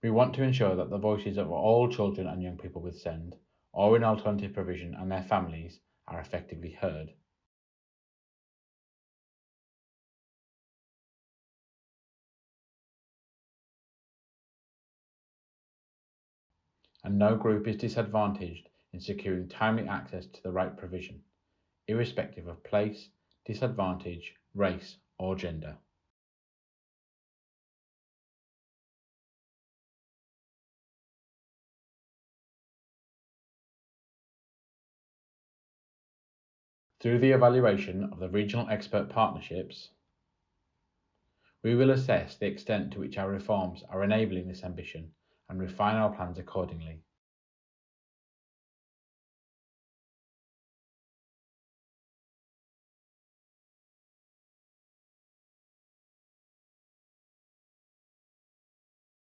Speaker 1: we want to ensure that the voices of all children and young people with SEND or in alternative provision and their families are effectively heard. And no group is disadvantaged in securing timely access to the right provision, irrespective of place, disadvantage, race, or gender. Through the evaluation of the regional expert partnerships, we will assess the extent to which our reforms are enabling this ambition and refine our plans accordingly.